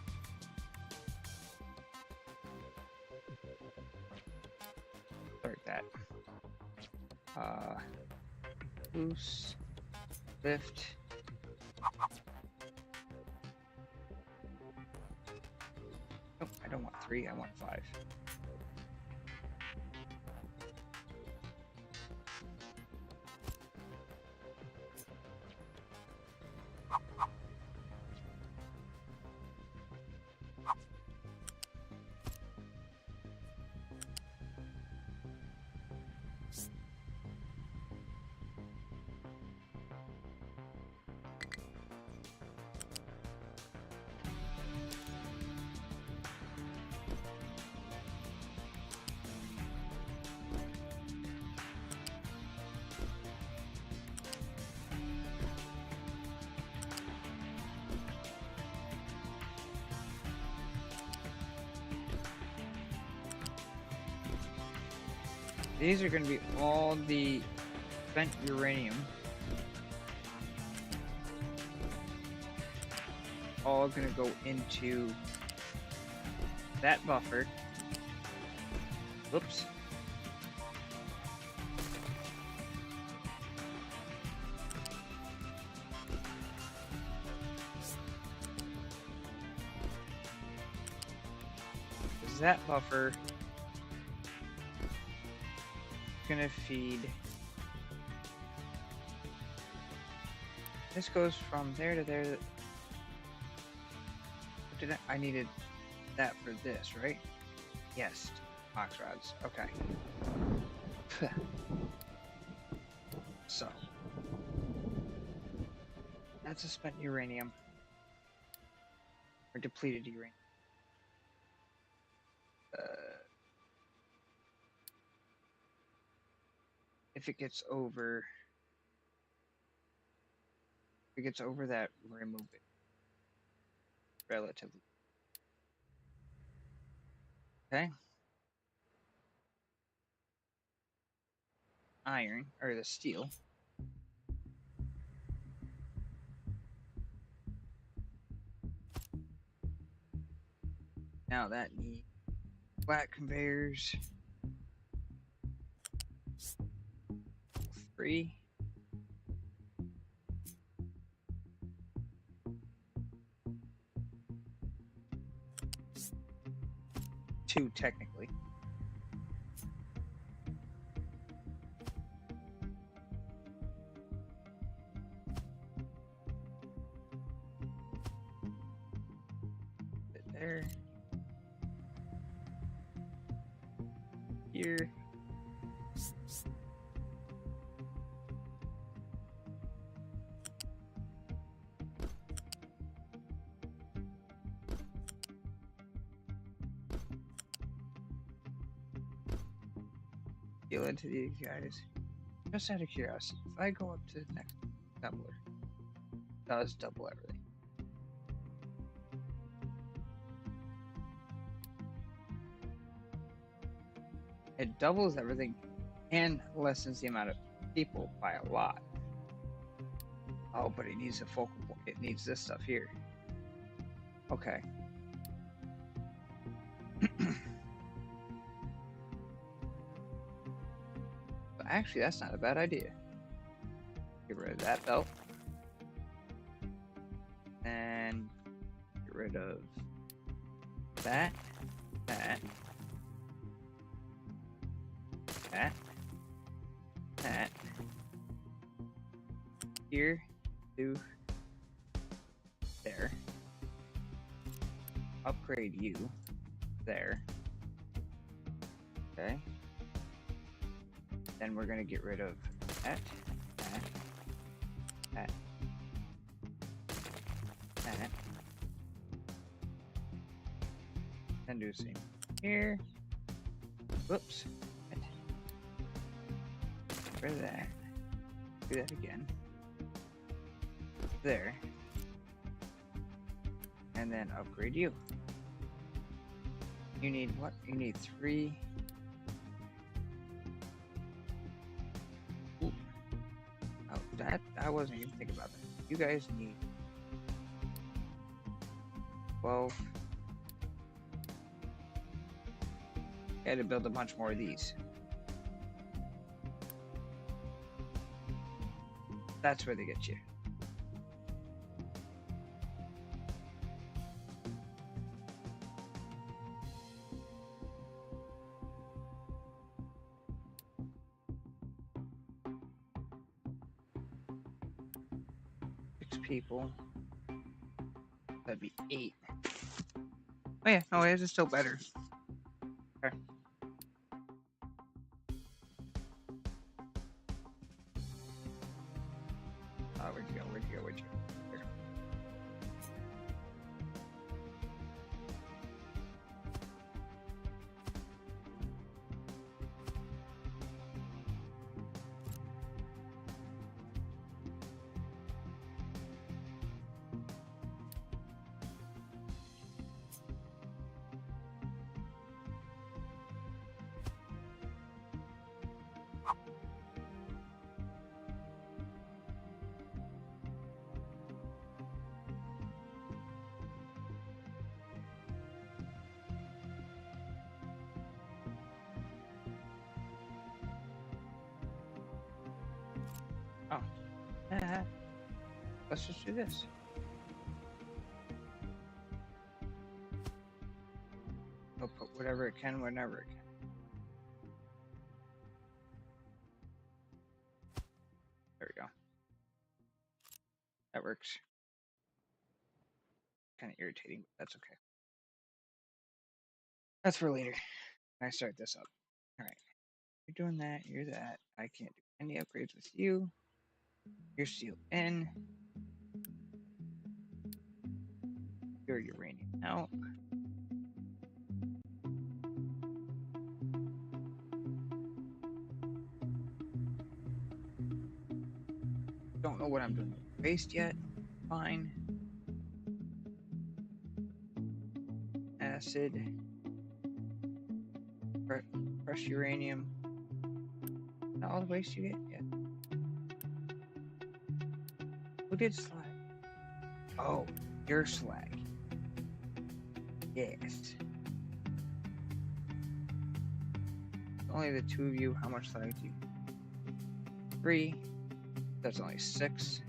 Start that. Loose. Lift. Nope, I don't want 3, I want 5. These are going to be all the spent uranium. All going to go into that buffer. Whoops. That buffer gonna feed. This goes from there to there. I needed that for this, right? Yes, box rods. Okay. So that's a spent uranium or depleted uranium. If it gets over that, remove it relatively. Okay. Iron, or the steel. Now that needs flat conveyors. 3. Two, technically. There. Here. Deal into these guys. Just out of curiosity, if I go up to the next doubler, it does double everything. It doubles everything and lessens the amount of people by a lot. Oh, but it needs a focal point. It needs this stuff here. Okay. But actually, that's not a bad idea. Get rid of that belt. And get rid of that, that, that, that. Here, to there. Upgrade you there. Okay. Then we're gonna get rid of that, that, that, that. And do the same here. Whoops. Get rid of that. Do that again. There. And then upgrade you. You need what? You need 3. Ooh. Oh, that I wasn't even thinking about that. You guys need 12. I had to build a bunch more of these. That's where they get you. People. That'd be 8. Oh yeah, no, it is still better. Okay. Where'd you go? Where'd you go? Where'd you go? Here. Oh. Let's just do this. We'll put whatever it can whenever it can. There we go. That works. Kind of irritating, but that's okay. That's for later. When I start this up. Alright. You're doing that, you're that. I can't do any upgrades with you. You're sealed in. You're uranium out. Don't know what I'm doing with waste yet. Fine. Acid. Crushed uranium. Not all the waste you get yet. Who did slag? Oh, your slag. Yes. Only the 2 of you. How much slag do you? 3. That's only 6.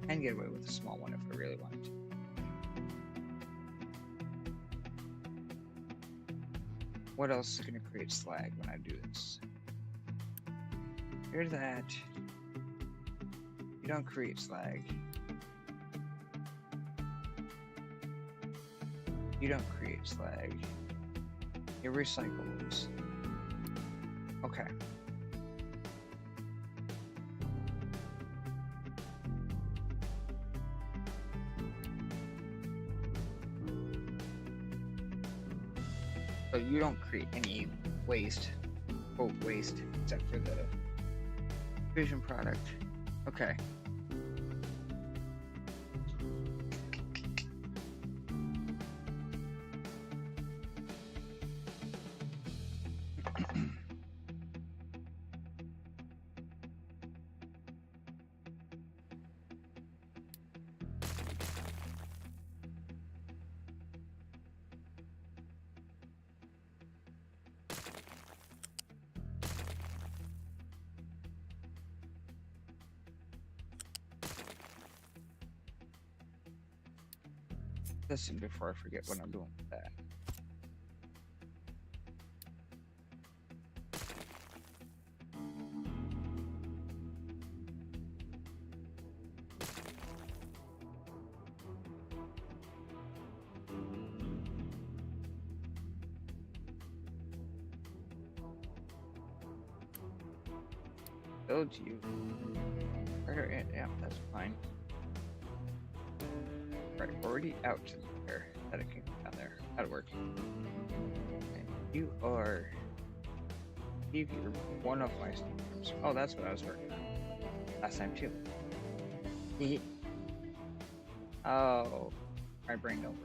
And get away with a small one if I really wanted to. What else is going to create slag when I do this? Here's that. You don't create slag. You don't create slag. You recycle those. Okay. So you don't create any waste, quote waste, except for the fission product. Okay. listen before I forget what I'm doing with that. Build you. Yeah, that's fine. Right, already out to there. That it can go down there. That'll work. And you are. You're one of my students. Oh, that's what I was working on last time too. Oh, my brain over.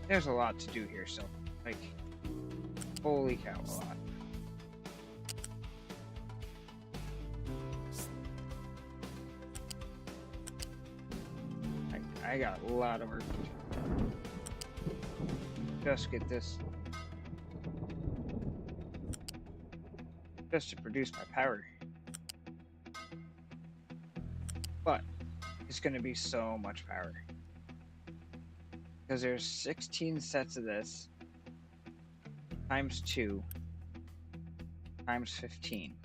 There's a lot to do here, so like, holy cow, a lot. I got a lot of work to do. Just get this, just to produce my power. But it's going to be so much power because there's 16 sets of this times 2 times 15.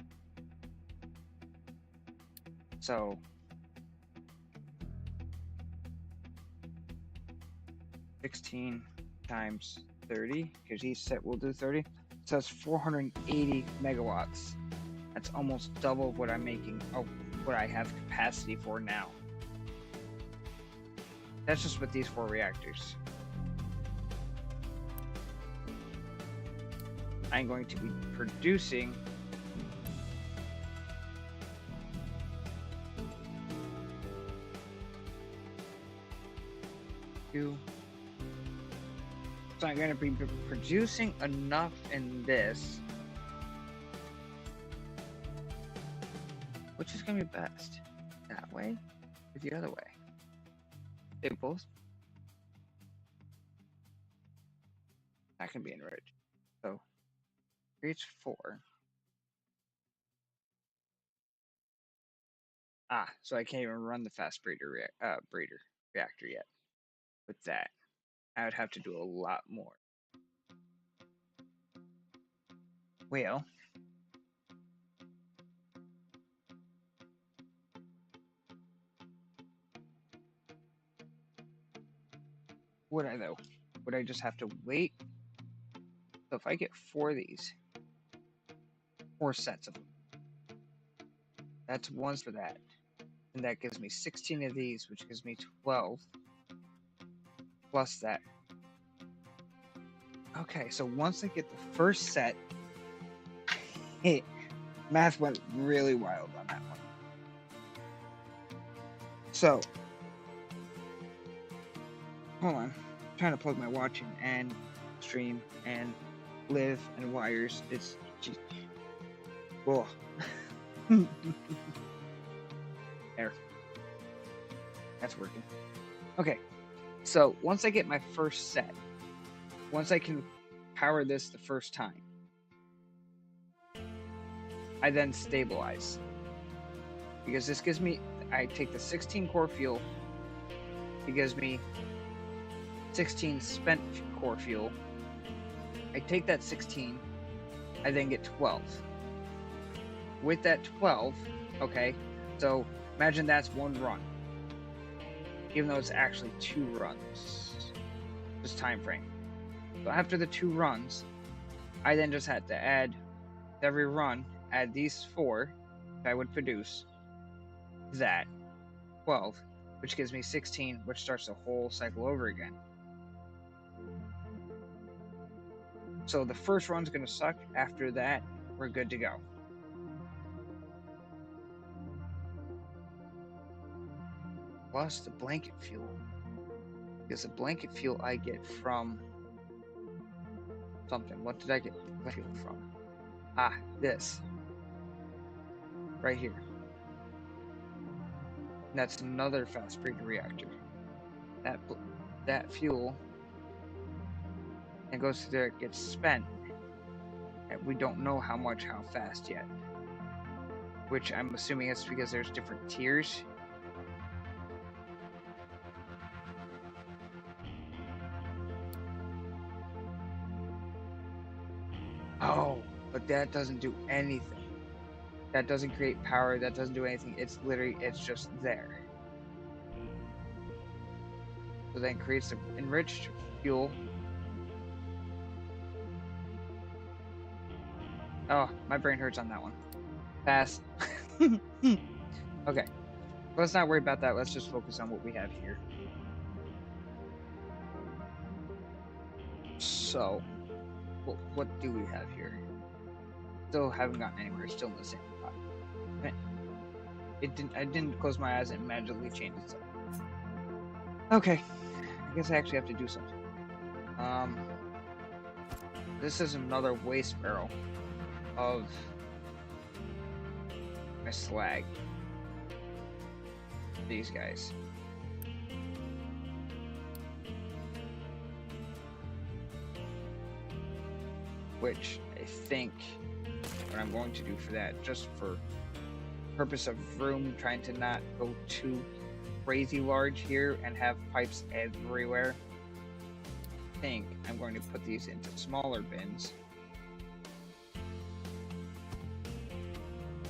So 16 times 30, because each set will do 30. So that's 480 megawatts. That's almost double what I'm making, what I have capacity for now. That's just with these 4 reactors. I'm going to be producing so I'm going to be producing enough in this. Which is going to be best? That way or the other way? They both. That can be enriched. So reach 4. So I can't even run the fast breeder reactor yet. With that, I would have to do a lot more. Well, would I though? Would I just have to wait? So if I get 4 of these, 4 sets of them, that's 1 for that. And that gives me 16 of these, which gives me 12. Plus that. Okay, so once I get the first set, math went really wild on that one. So, hold on. I'm trying to plug my watch in and stream and live and wires. It's just, whoa. There. That's working. Okay, so once I get my first set, once I can power this the first time, I then stabilize. Because this gives me, I take the 16 core fuel, it gives me 16 spent core fuel. I take that 16, I then get 12. With that 12, okay, so imagine that's 1 run. Even though it's actually 2 runs. This time frame. So after the 2 runs, I then just had to add every run, add these 4 that I would produce, that 12, which gives me 16, which starts the whole cycle over again. So the first run's going to suck. After that, we're good to go. Plus the blanket fuel. Because the blanket fuel I get from something. What did I get blanket fuel from? This. Right here. And that's another fast breeder reactor. That fuel and goes through there, it gets spent. And we don't know how fast yet. Which I'm assuming it's because there's different tiers. Oh, but that doesn't do anything. That doesn't create power, that doesn't do anything. It's just there. So then creates the enriched fuel. Oh, my brain hurts on that one. Pass. Okay. Let's not worry about that. Let's just focus on what we have here. So, what do we have here? Still haven't gotten anywhere. Still in the same spot. I didn't close my eyes and it magically changed itself. Okay. I guess I actually have to do something. This is another waste barrel of my slag. These guys. Which I think what I'm going to do for that, just for purpose of room, trying to not go too crazy large here and have pipes everywhere, I think I'm going to put these into smaller bins.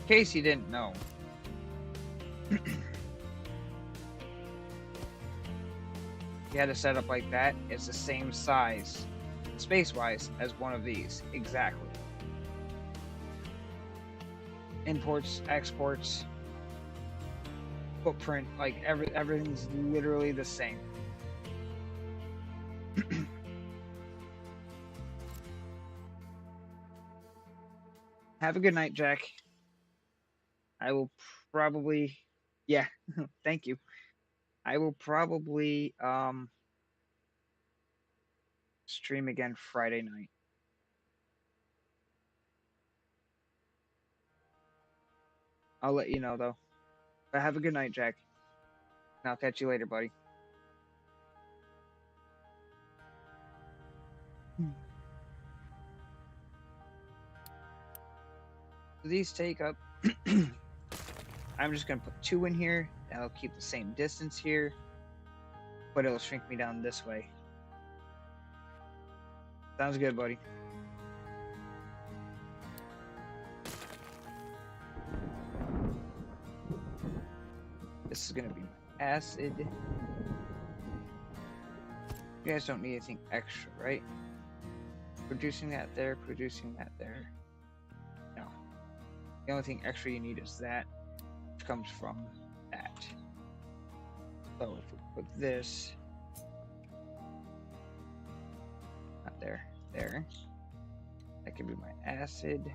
In case you didn't know, you had a setup like that. It's the same size, space-wise, as one of these, exactly. Imports, exports, footprint, like everything's literally the same. Have a good night, Jack. I will probably, yeah, thank you. I will probably stream again Friday night. I'll let you know though. But have a good night, Jack. And I'll catch you later, buddy. These take up I'm just gonna put 2 in here. That'll keep the same distance here, but it'll shrink me down this way. Sounds good, buddy. This is gonna be my acid. You guys don't need anything extra, right? Producing that there, producing that there. No. The only thing extra you need is that, which comes from that. So if we put this, not there, there. That could be my acid.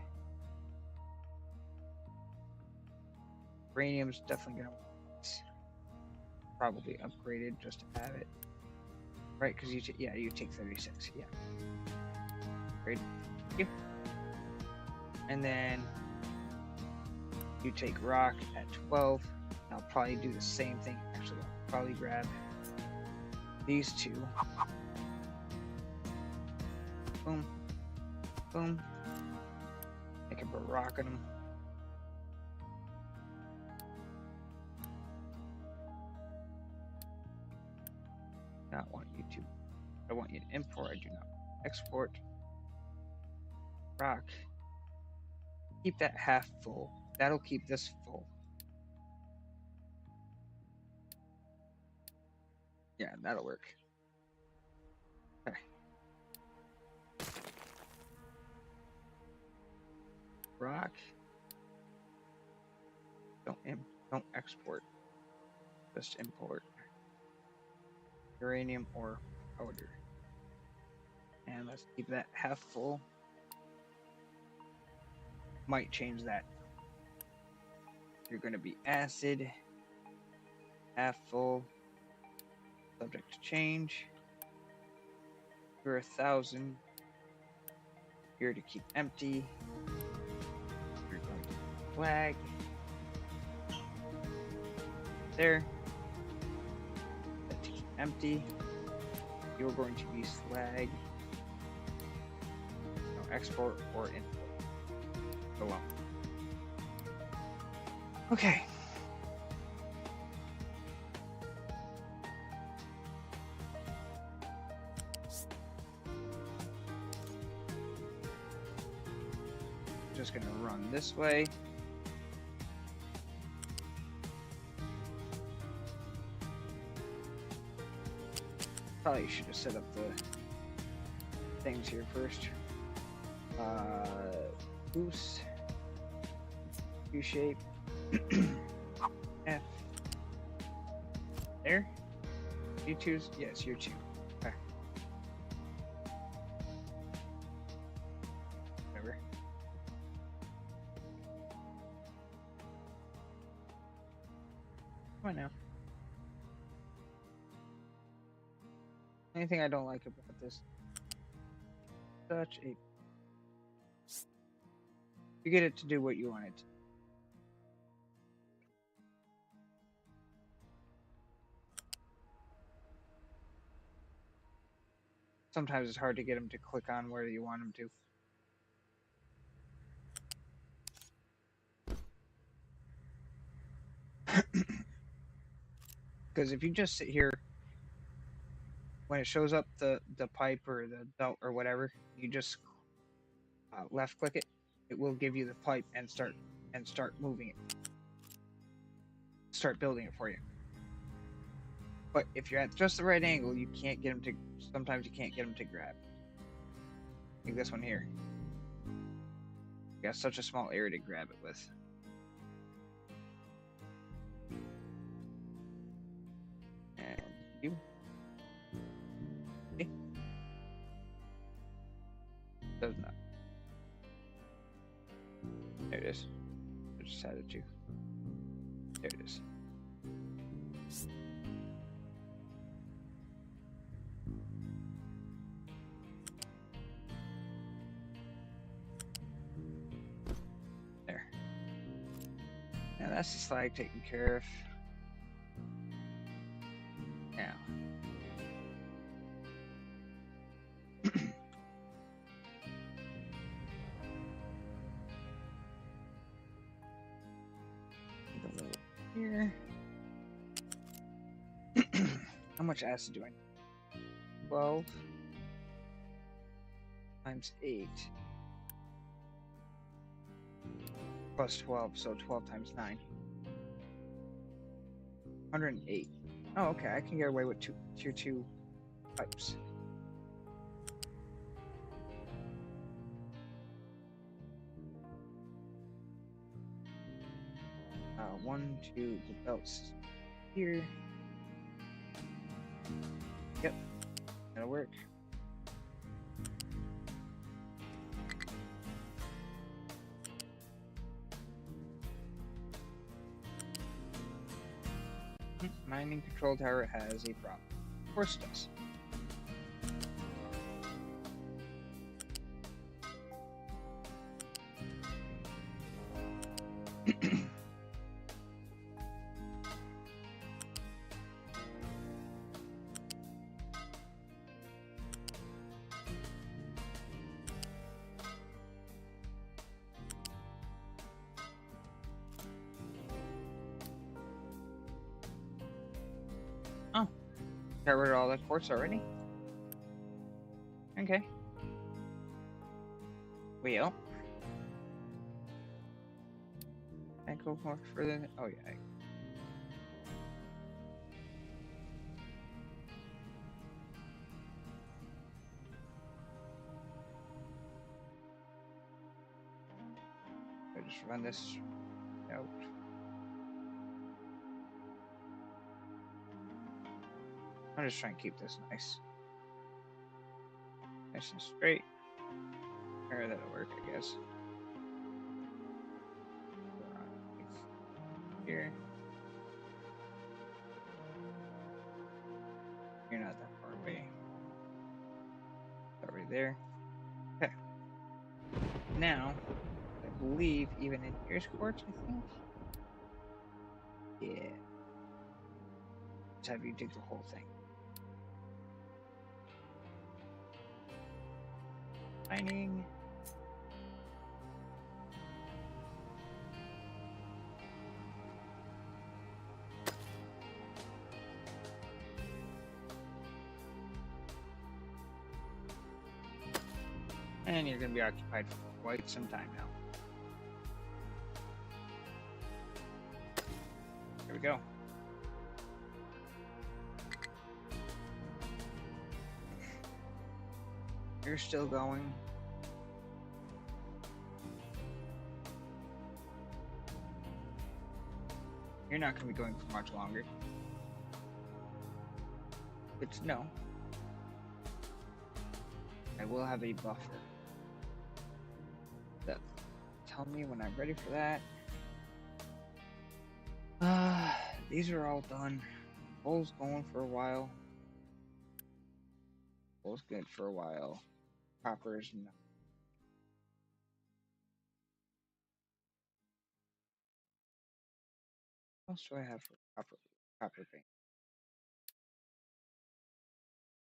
Uranium's definitely gonna probably upgraded just to have it. Right, because you take 36, yeah. Great. Thank you. And then you take rock at 12. I'll probably do the same thing. Actually, I'll probably grab these 2. Boom. Boom. I can put rock on them. Not want you to. I want you to import. I do not export. Rock. Keep that half full. That'll keep this full. Yeah, that'll work. Okay. Rock. Don't export. Just import. Uranium or powder. And let's keep that half full. Might change that. You're going to be acid, half full, subject to change. You're 1,000. You're to keep empty. You're going to flag. There. That to keep empty. You're going to be slag. export or import below. Okay. Just gonna run this way. Probably should have set up the things here first. Boost, U shape, F. There. You choose. Yes, you two. Okay. Whatever. Come on now. Anything I don't like about this? Such a. You get it to do what you want it to. Sometimes it's hard to get them to click on where you want them to. Because if you just sit here, when it shows up the pipe or the belt or whatever, you just left click it. It will give you the pipe and start moving it. Start building it for you. But if you're at just the right angle, you can't get them to. Sometimes you can't get them to grab. Like this one here. You got such a small area to grab it with. And you. Okay. Does not. There it is. I just added you. There it is. There. Now that's the slag taken care of. Now. Here. How much acid do I need? 12 times 8 plus 12, so 12 times 9. 108. Oh, okay, I can get away with tier 2 pipes. One, two, the belts here. Yep, that'll work. Mining control tower has a problem. Of course it does. Oh, got rid of all the quartz already? Okay. Well, I go more further. Oh yeah. I just run this out. I'm just trying to keep this nice and straight. Or that'll work, I guess. Here. You're not that far away. Over there. Okay. Now, I believe even in here's quartz, I think. Yeah. Let's have you dig the whole thing. Mining. And you're going to be occupied for quite some time now. Here we go. You're still going. You're not going to be going for much longer. Good to know. I will have a buffer. That tell me when I'm ready for that. These are all done. Bull's going for a while. Bull's good for a while. Copper's not. What else do I have for copper paint?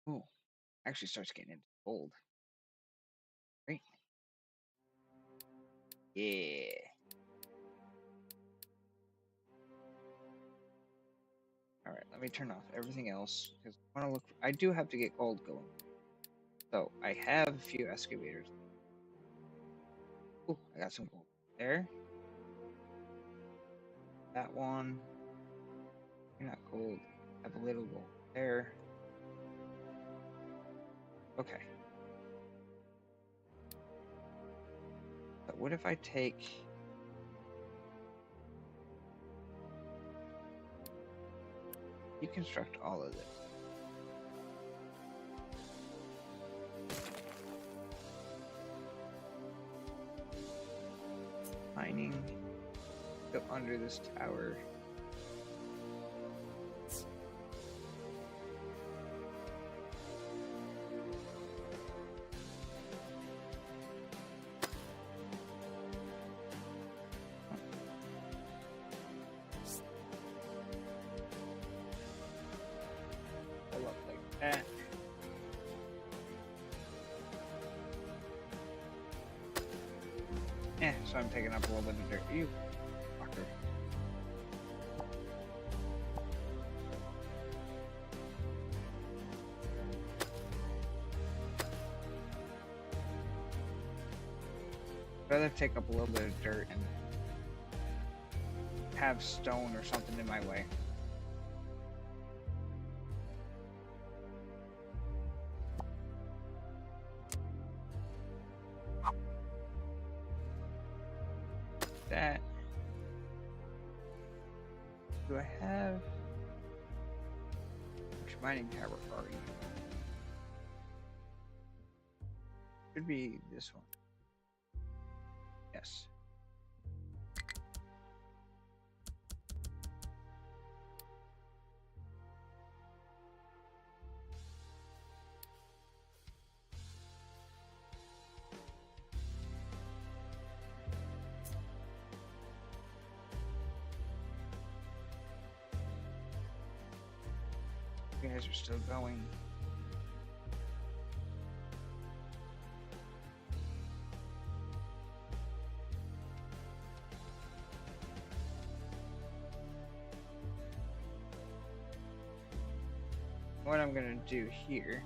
Oh, actually starts getting into gold. Great. Yeah. All right, let me turn off everything else because I want to look. I do have to get gold going. So I have a few excavators. Oh, I got some gold there. That one. You're not gold. I have a little gold there. Okay. But what if I take... deconstruct all of this? Mining. Go under this tower. Pull up like that. Yeah, so I'm taking up a little bit of dirt. You fucker. I'd rather take up a little bit of dirt and have stone or something in my way. That. Do I have... which mining tower are you? Should be this one. Yes. You guys are still going. What I'm gonna do here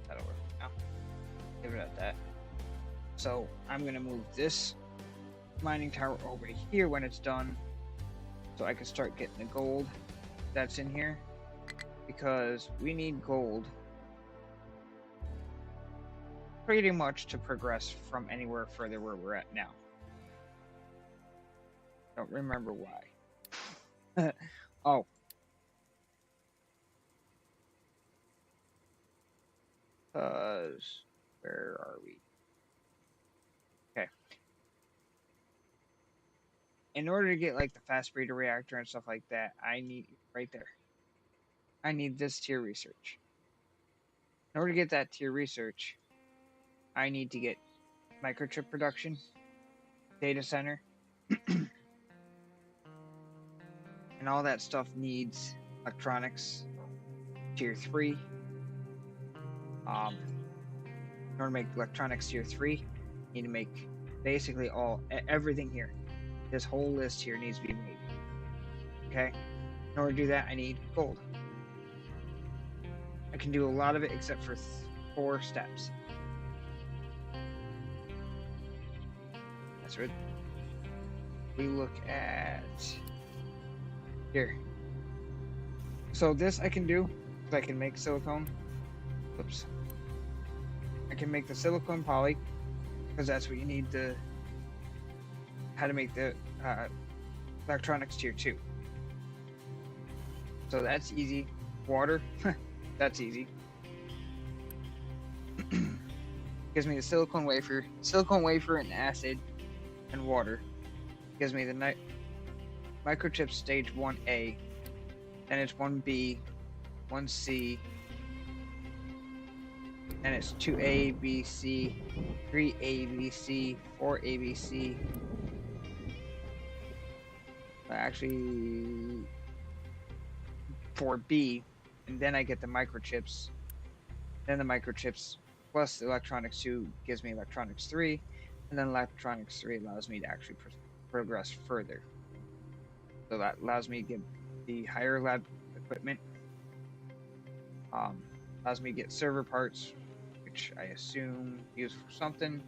that'll work now. Leave it at that. So I'm gonna move this mining tower over here when it's done, so I can start getting the gold that's in here, because we need gold pretty much to progress from anywhere further where we're at now. Don't remember why. Oh. Where are we? Okay. in order to get like the fast breeder reactor and stuff like that, I need right there. I need this tier research. In order to get that tier research, I need to get microchip production, data center, and all that stuff needs electronics tier 3. In order to make electronics tier 3, you need to make basically everything here. This whole list here needs to be made. Okay? In order to do that, I need gold. I can do a lot of it except for 4 steps. That's right. We look at here. So this I can do, I can make silicone. Oops. I can make the silicone poly, because that's what you need to how to make the electronics tier 2. So that's easy. Water, that's easy. Gives me the silicone wafer and acid and water. Gives me the microchip stage 1A, then it's 1B, 1C, and it's 2A, B, C, 3A, B, C, 4A, B, C. Actually, 4B, and then I get the microchips. Then the microchips plus the electronics 2 gives me electronics 3, and then electronics 3 allows me to actually progress further. So that allows me to get the higher lab equipment. Allows me to get server parts, which I assume used for something,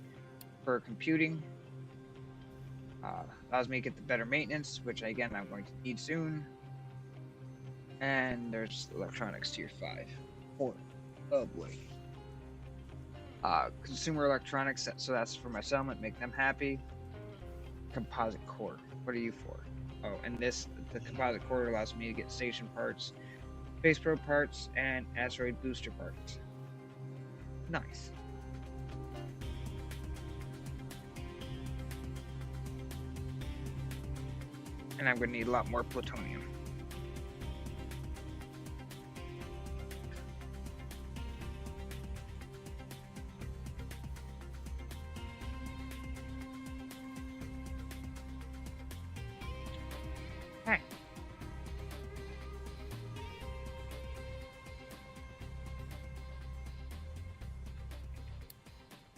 for computing. Allows me to get the better maintenance, which again I'm going to need soon. And there's electronics tier 5. 4. Oh boy. Consumer electronics, so that's for my settlement, make them happy. Composite core, what are you for? Oh, and the composite core allows me to get station parts, space probe parts, and asteroid booster parts. Nice. And I'm going to need a lot more plutonium. Hey.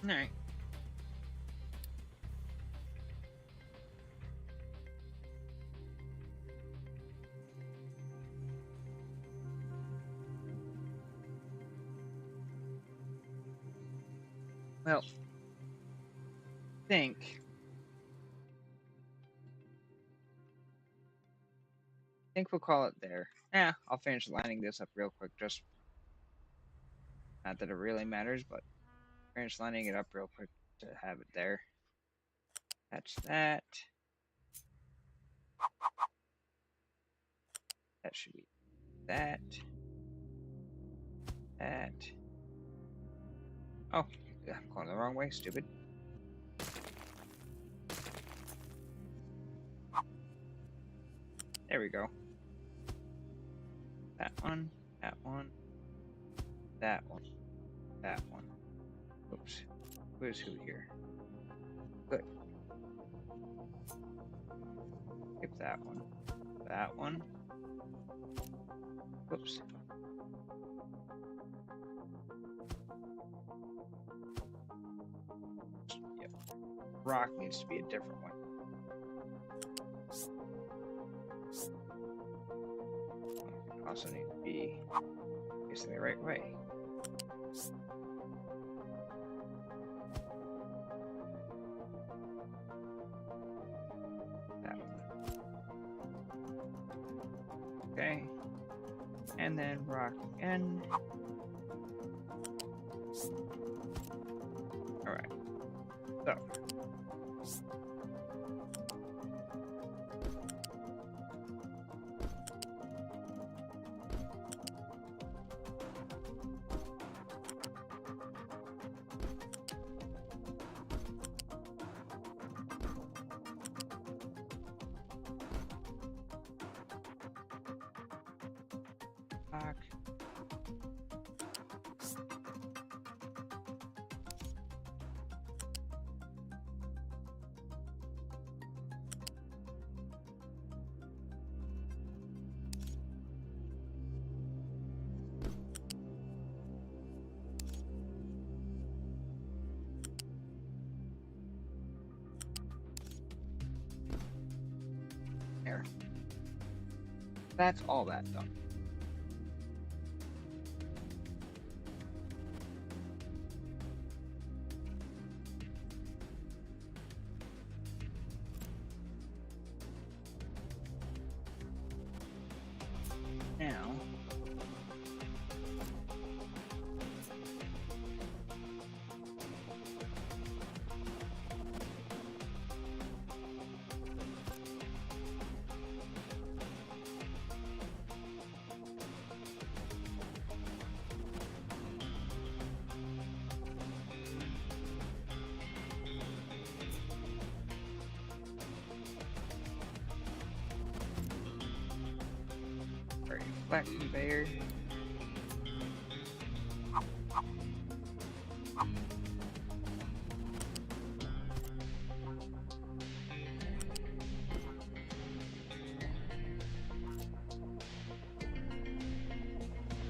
All right. Well, think we'll call it there. Yeah, I'll finish lining this up real quick. Just not that it really matters, but finish lining it up real quick to have it there. That's that. That should be that. That. Oh, I'm going the wrong way. Stupid. There we go. That one. That one. That one. That one. Oops. Who's who here? Good. Skip that one. That one. Whoops. Yep. Rock needs to be a different one. Also need to be facing the right way. That one. Okay. And then rock again. Alright. So. rock. There. That's all that done. Now, very flat conveyor.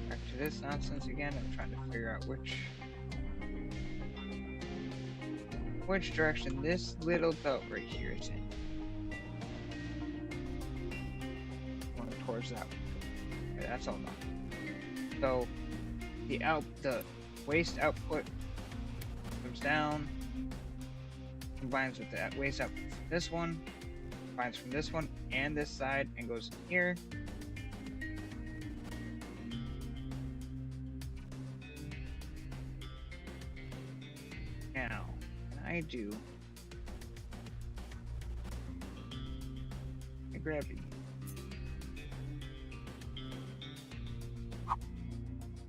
Back to this nonsense again. I'm trying to figure out which direction this little belt right here is in. Going towards that one. Okay, that's all done. So the waste output comes down, combines with the waste output from this one, combines from this one and this side, and goes in here. Now, I do a gravity.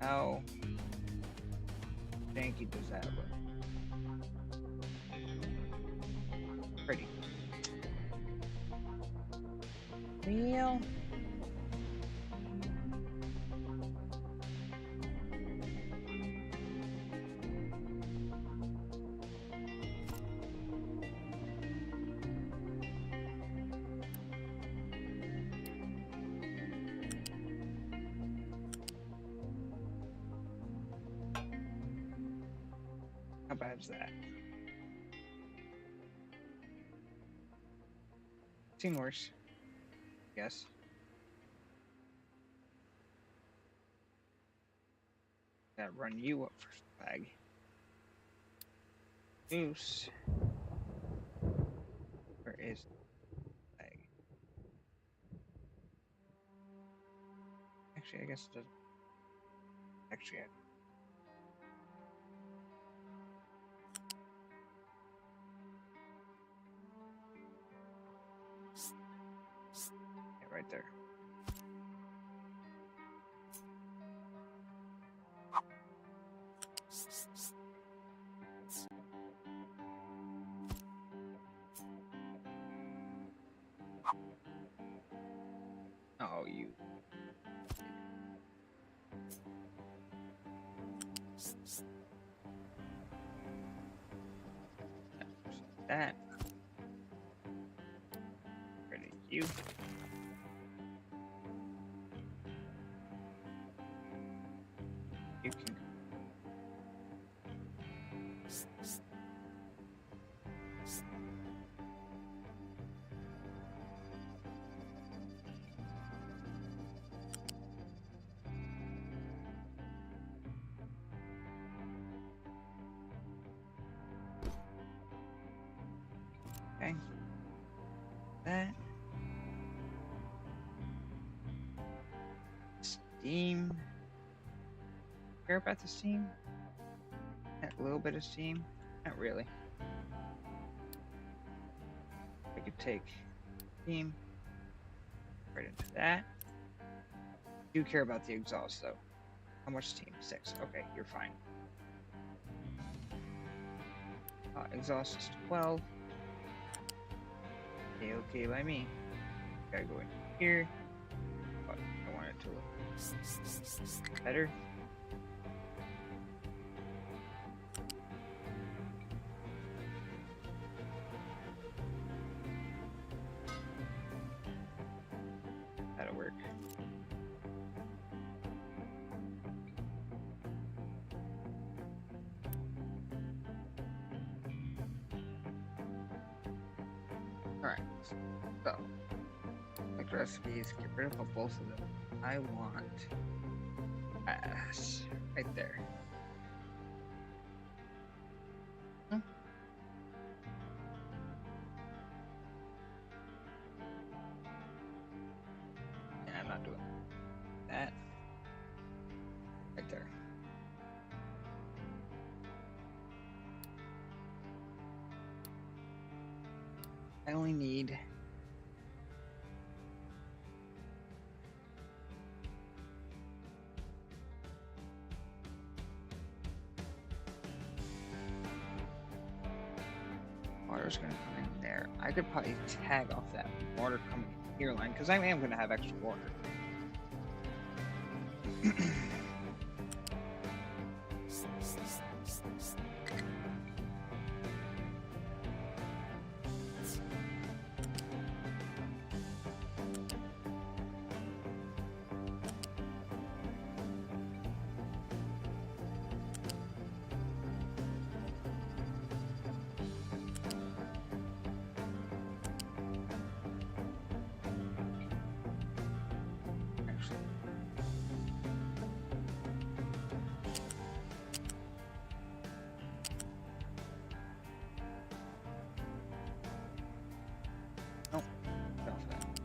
How janky does that look? Pretty. Well, how bad is that? Seen worse. Yes. Gotta run you up for flag. Goose. Where is flag? Actually, I guess it doesn't. Actually, yeah, right there. Oh, you. That. Ready, you. You can. Okay. That. Steam. Care about the steam? That little bit of steam? Not really. I could take steam right into that. Do care about the exhaust though. How much steam? 6. Okay, you're fine. Exhaust is 12. Okay by me. Gotta go in here. But I want it to look Better? That'll work. Alright, so like recipes, get rid of both of them. I want ash right there. Yeah, I'm not doing that. Right there. I only need water's gonna come in there. I could probably tag off that water coming here line because I am gonna have extra water.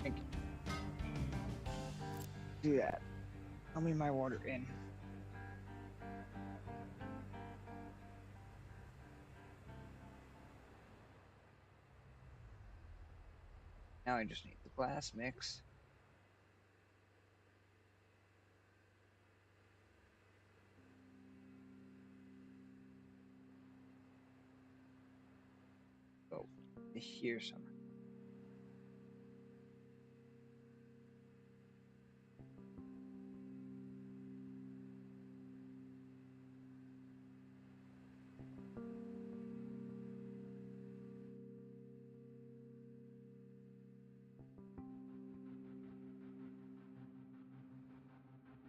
Thank you. Do that. Tell me my water in. Now I just need the glass mix. Oh, here's some.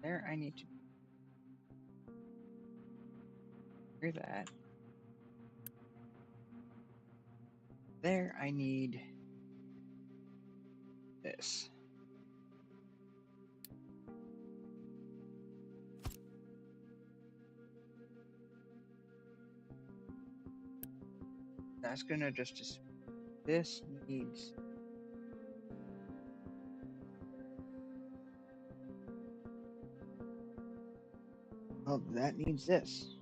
There, I need to hear that. There, I need this. That's gonna just this needs. Oh, that needs this.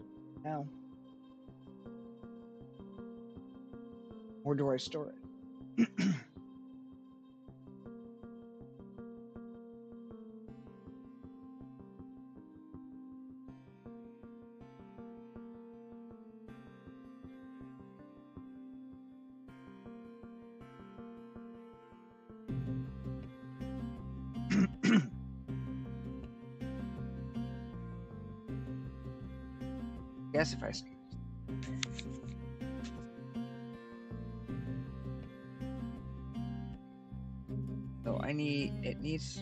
Now, where do I store it? Guess if I say. So I need, it needs.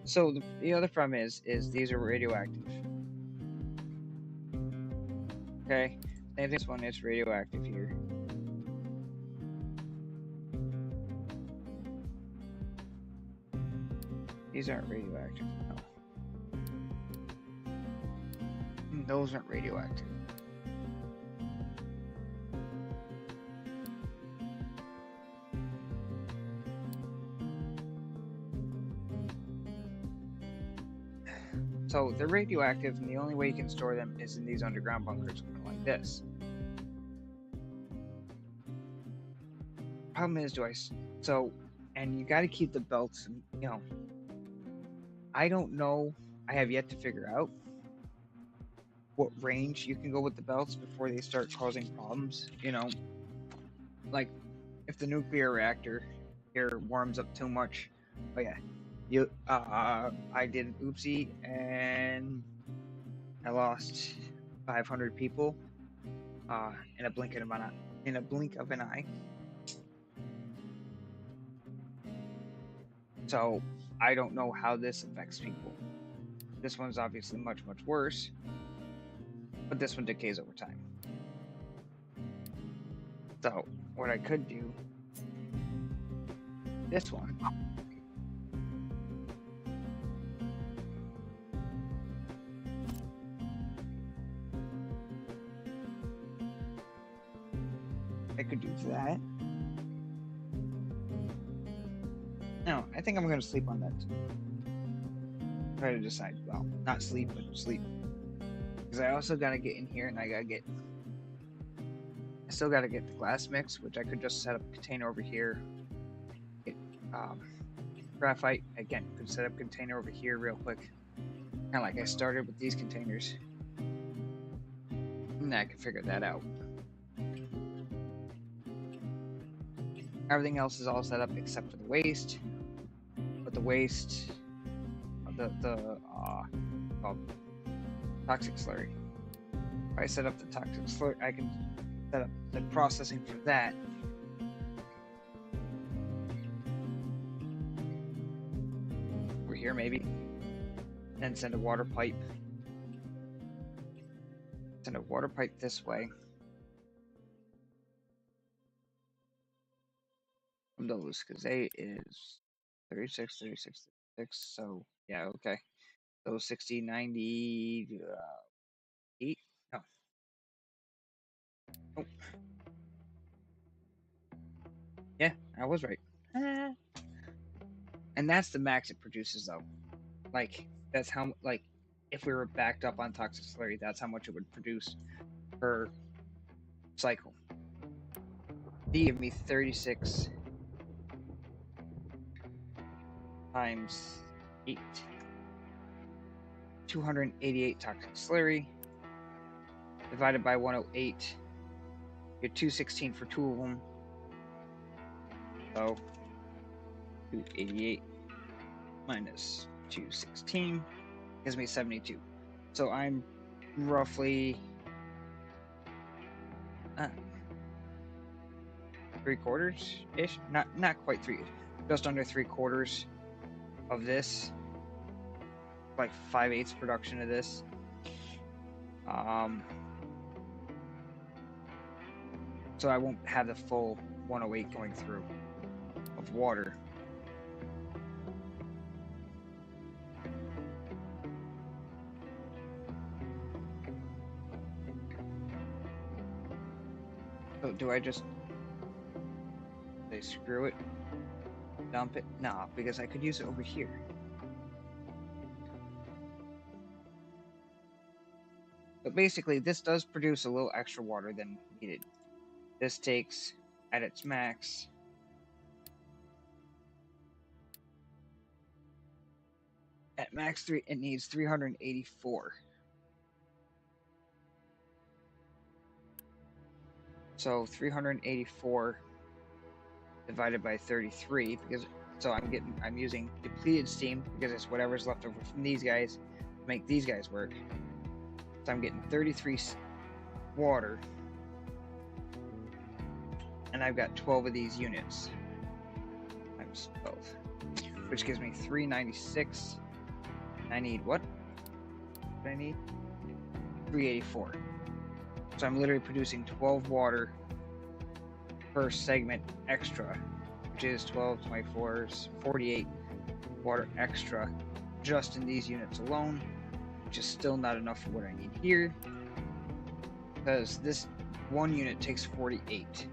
So the other problem is these are radioactive. Okay, same thing. This one is radioactive here. These aren't radioactive. No. Those aren't radioactive. So they're radioactive, and the only way you can store them is in these underground bunkers like this. Problem is, and you got to keep the belts, you know. I don't know, I have yet to figure out what range you can go with the belts before they start causing problems, you know. Like, if the nuclear reactor here warms up too much. Oh yeah, I did an oopsie and I lost 500 people in a blink of an eye. In a blink of an eye. So I don't know how this affects people. This one's obviously much worse, but this one decays over time. So what I could do, this one. I could do that. No, I think I'm going to sleep on that. Try to decide. Well, not sleep, but sleep. Because I also got to get in here and I still got to get the glass mix, which I could just set up a container over here. Get graphite. Again, could set up a container over here real quick. Kind of like I started with these containers. And I can figure that out. Everything else is all set up except for the waste. But the waste, toxic slurry. If I set up the toxic slurry, I can set up the processing for that. Over here, maybe. Then send a water pipe. Send a water pipe this way. Those, because A is 36, 36, 36. So, yeah, okay. So 60, 90, 8. No. Oh. Yeah, I was right. And that's the max it produces, though. Like, that's how, like, if we were backed up on toxic slurry, that's how much it would produce per cycle. D give me 36 times 8. 288 toxic slurry divided by 108. You're 216 for 2 of them. So 288 minus 216 gives me 72. So I'm roughly 3/4 ish. Not quite 3. Just under 3/4 of this. Like 5/8 production of this. So I won't have the full 108 going through of water. So do I just say screw it, dump it? Nah, because I could use it over here. But basically, this does produce a little extra water than needed. This takes, at its max, at max 3, it needs 384. So 384 divided by 33, because I'm using depleted steam because it's whatever's left over from these guys to make these guys work. So I'm getting 33 water, and I've got 12 of these units times 12, which gives me 396. I need what? What do I need? 384. So I'm literally producing 12 water per segment extra, which is 12, 24, 48 water extra just in these units alone, which is still not enough for what I need here, because this one unit takes 48.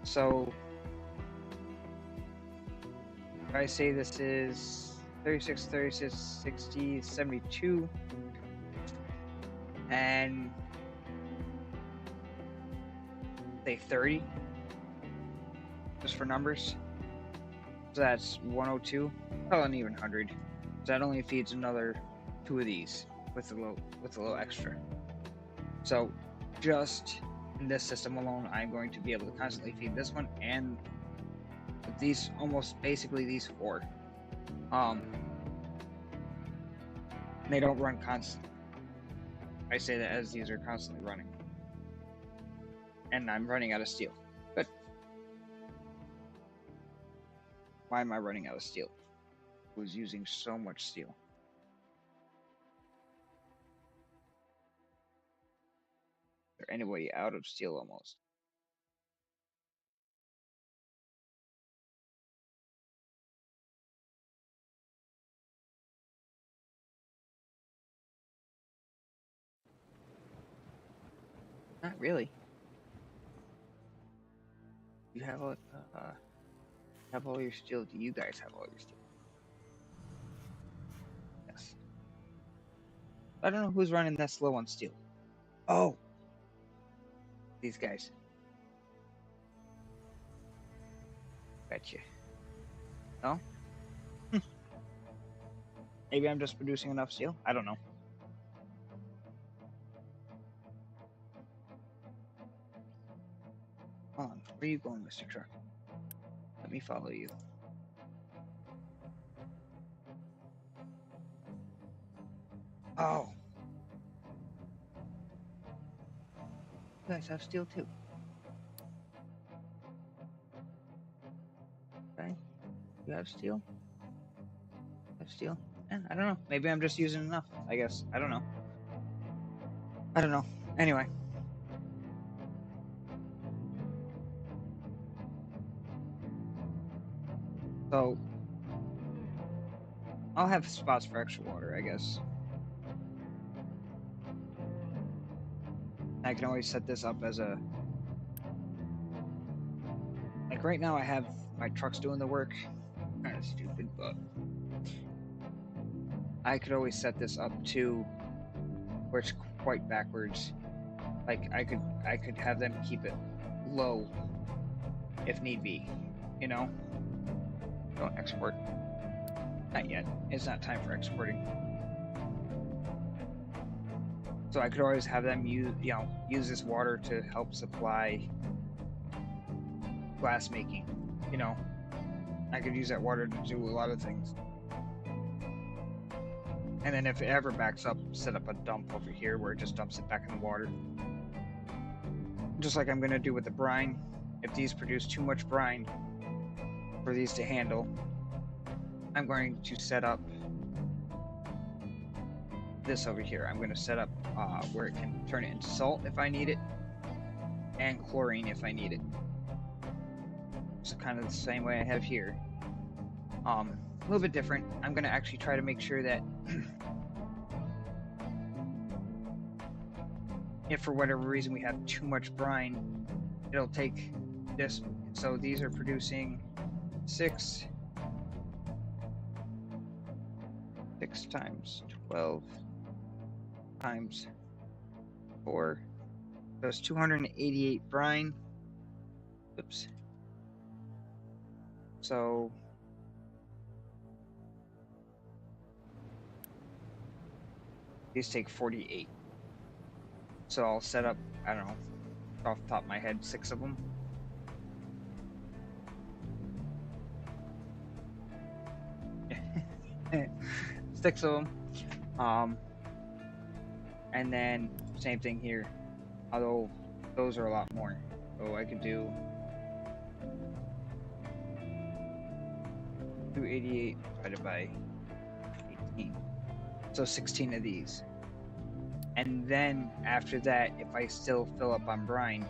So if I say this is 36, 36, 60, 72, and say 30, just for numbers, so that's 102, well, an even 100. So that only feeds another 2 of these with a little extra. So just in this system alone, I'm going to be able to constantly feed this one and these, almost basically these four. They don't run constant. I say that as these are constantly running. And I'm running out of steel. Good. Why am I running out of steel? I was using so much steel. They're anyway out of steel almost. Not really. You have all your steel. Do you guys have all your steel? Yes. I don't know who's running that slow on steel. Oh, these guys. Betcha. No? Maybe I'm just producing enough steel. I don't know. Hold on. Where are you going, Mr. Truck? Let me follow you. Oh. You guys have steel too. Okay. You have steel? Have steel? I don't know. Maybe I'm just using enough, I guess. I don't know. I don't know. Anyway. So, I'll have spots for extra water, I guess. I can always set this up as a... Like, right now I have my trucks doing the work. Kind of stupid, but... I could always set this up to where it's quite backwards. Like, I could have them keep it low if need be, you know? Don't export. Not yet. It's not time for exporting. So I could always have them use this water to help supply glass making. You know, I could use that water to do a lot of things. And then if it ever backs up, set up a dump over here where it just dumps it back in the water. Just like I'm going to do with the brine. If these produce too much brine for these to handle, I'm going to set up this over here. I'm going to set up where it can turn it into salt if I need it, and chlorine if I need it. It's kind of the same way I have here. A little bit different. I'm going to actually try to make sure that if for whatever reason we have too much brine, it'll take this. So these are producing 6 times 12 times 4. So it's 288 brine. Oops. So these take 48. So I'll set up, I don't know, off the top of my head, 6 of them. Six of them. And then same thing here, although those are a lot more. So I could do 288 divided by 18. So 16 of these. And then after that, if I still fill up on brine,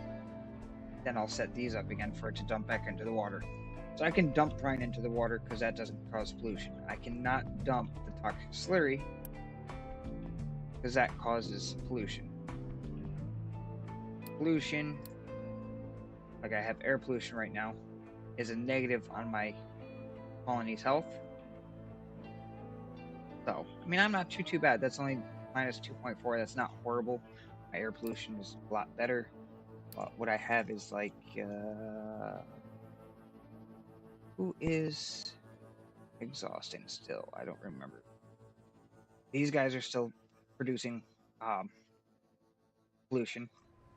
then I'll set these up again for it to dump back into the water. So I can dump brine into the water because that doesn't cause pollution. I cannot dump the toxic slurry because that causes pollution. Pollution, like I have air pollution right now, is a negative on my colony's health. So, I mean, I'm not too bad. That's only minus 2.4. That's not horrible. My air pollution is a lot better. But what I have is like, who is exhausting still? I don't remember. These guys are still producing pollution.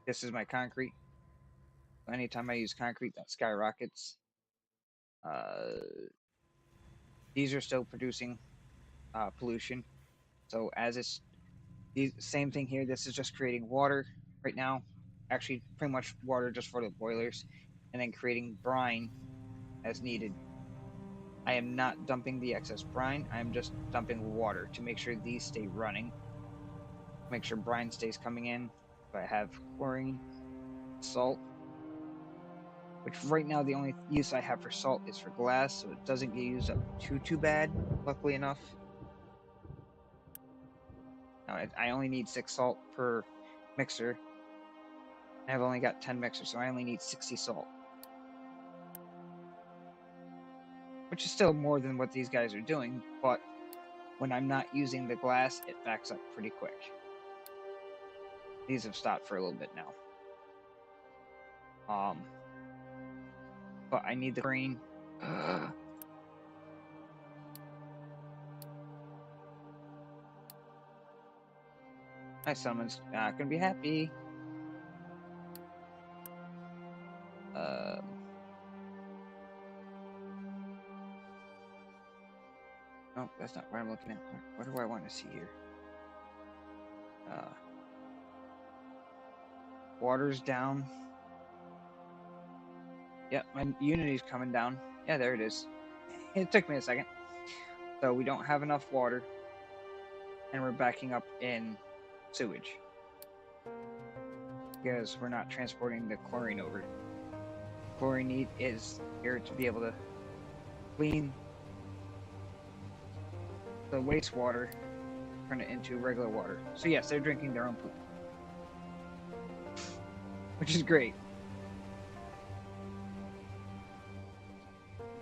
This is my concrete. Anytime I use concrete, that skyrockets. Uh, these are still producing pollution. So as it's the same thing here, this is just creating water right now. Actually, pretty much water just for the boilers, and then creating brine as needed. I am not dumping the excess brine. I am just dumping water to make sure these stay running. Make sure brine stays coming in. If I have chlorine, salt, which right now the only use I have for salt is for glass, so it doesn't get used up too bad, luckily enough. Now, I only need 6 salt per mixer. I've only got 10 mixers, so I only need 60 salt. Which is still more than what these guys are doing, but when I'm not using the glass, it backs up pretty quick. These have stopped for a little bit now. But I need the green. My summons not gonna be happy. No, that's not what I'm looking at. What do I want to see here? Water's down. Yep, my Unity's coming down. Yeah, there it is. It took me a second. So we don't have enough water, and we're backing up in sewage because we're not transporting the chlorine over. Chlorine need is here to be able to clean the wastewater, turn it into regular water. So yes, they're drinking their own poop, which is great.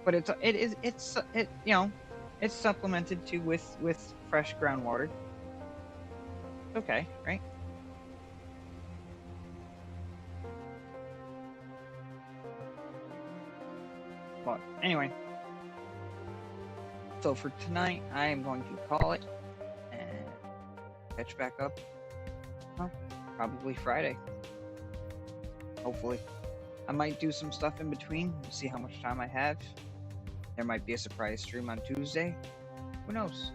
But it's supplemented to with fresh groundwater. Okay, right? But anyway, so for tonight, I am going to call it and catch back up. Well, probably Friday. Hopefully. I might do some stuff in between, see how much time I have. There might be a surprise stream on Tuesday. Who knows?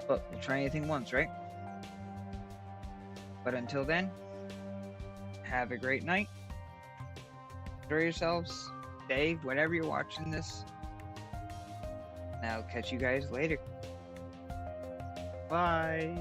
But we'll try anything once, right? But until then, have a great night. Enjoy yourselves. Day, whenever you're watching this. And I'll catch you guys later. Bye.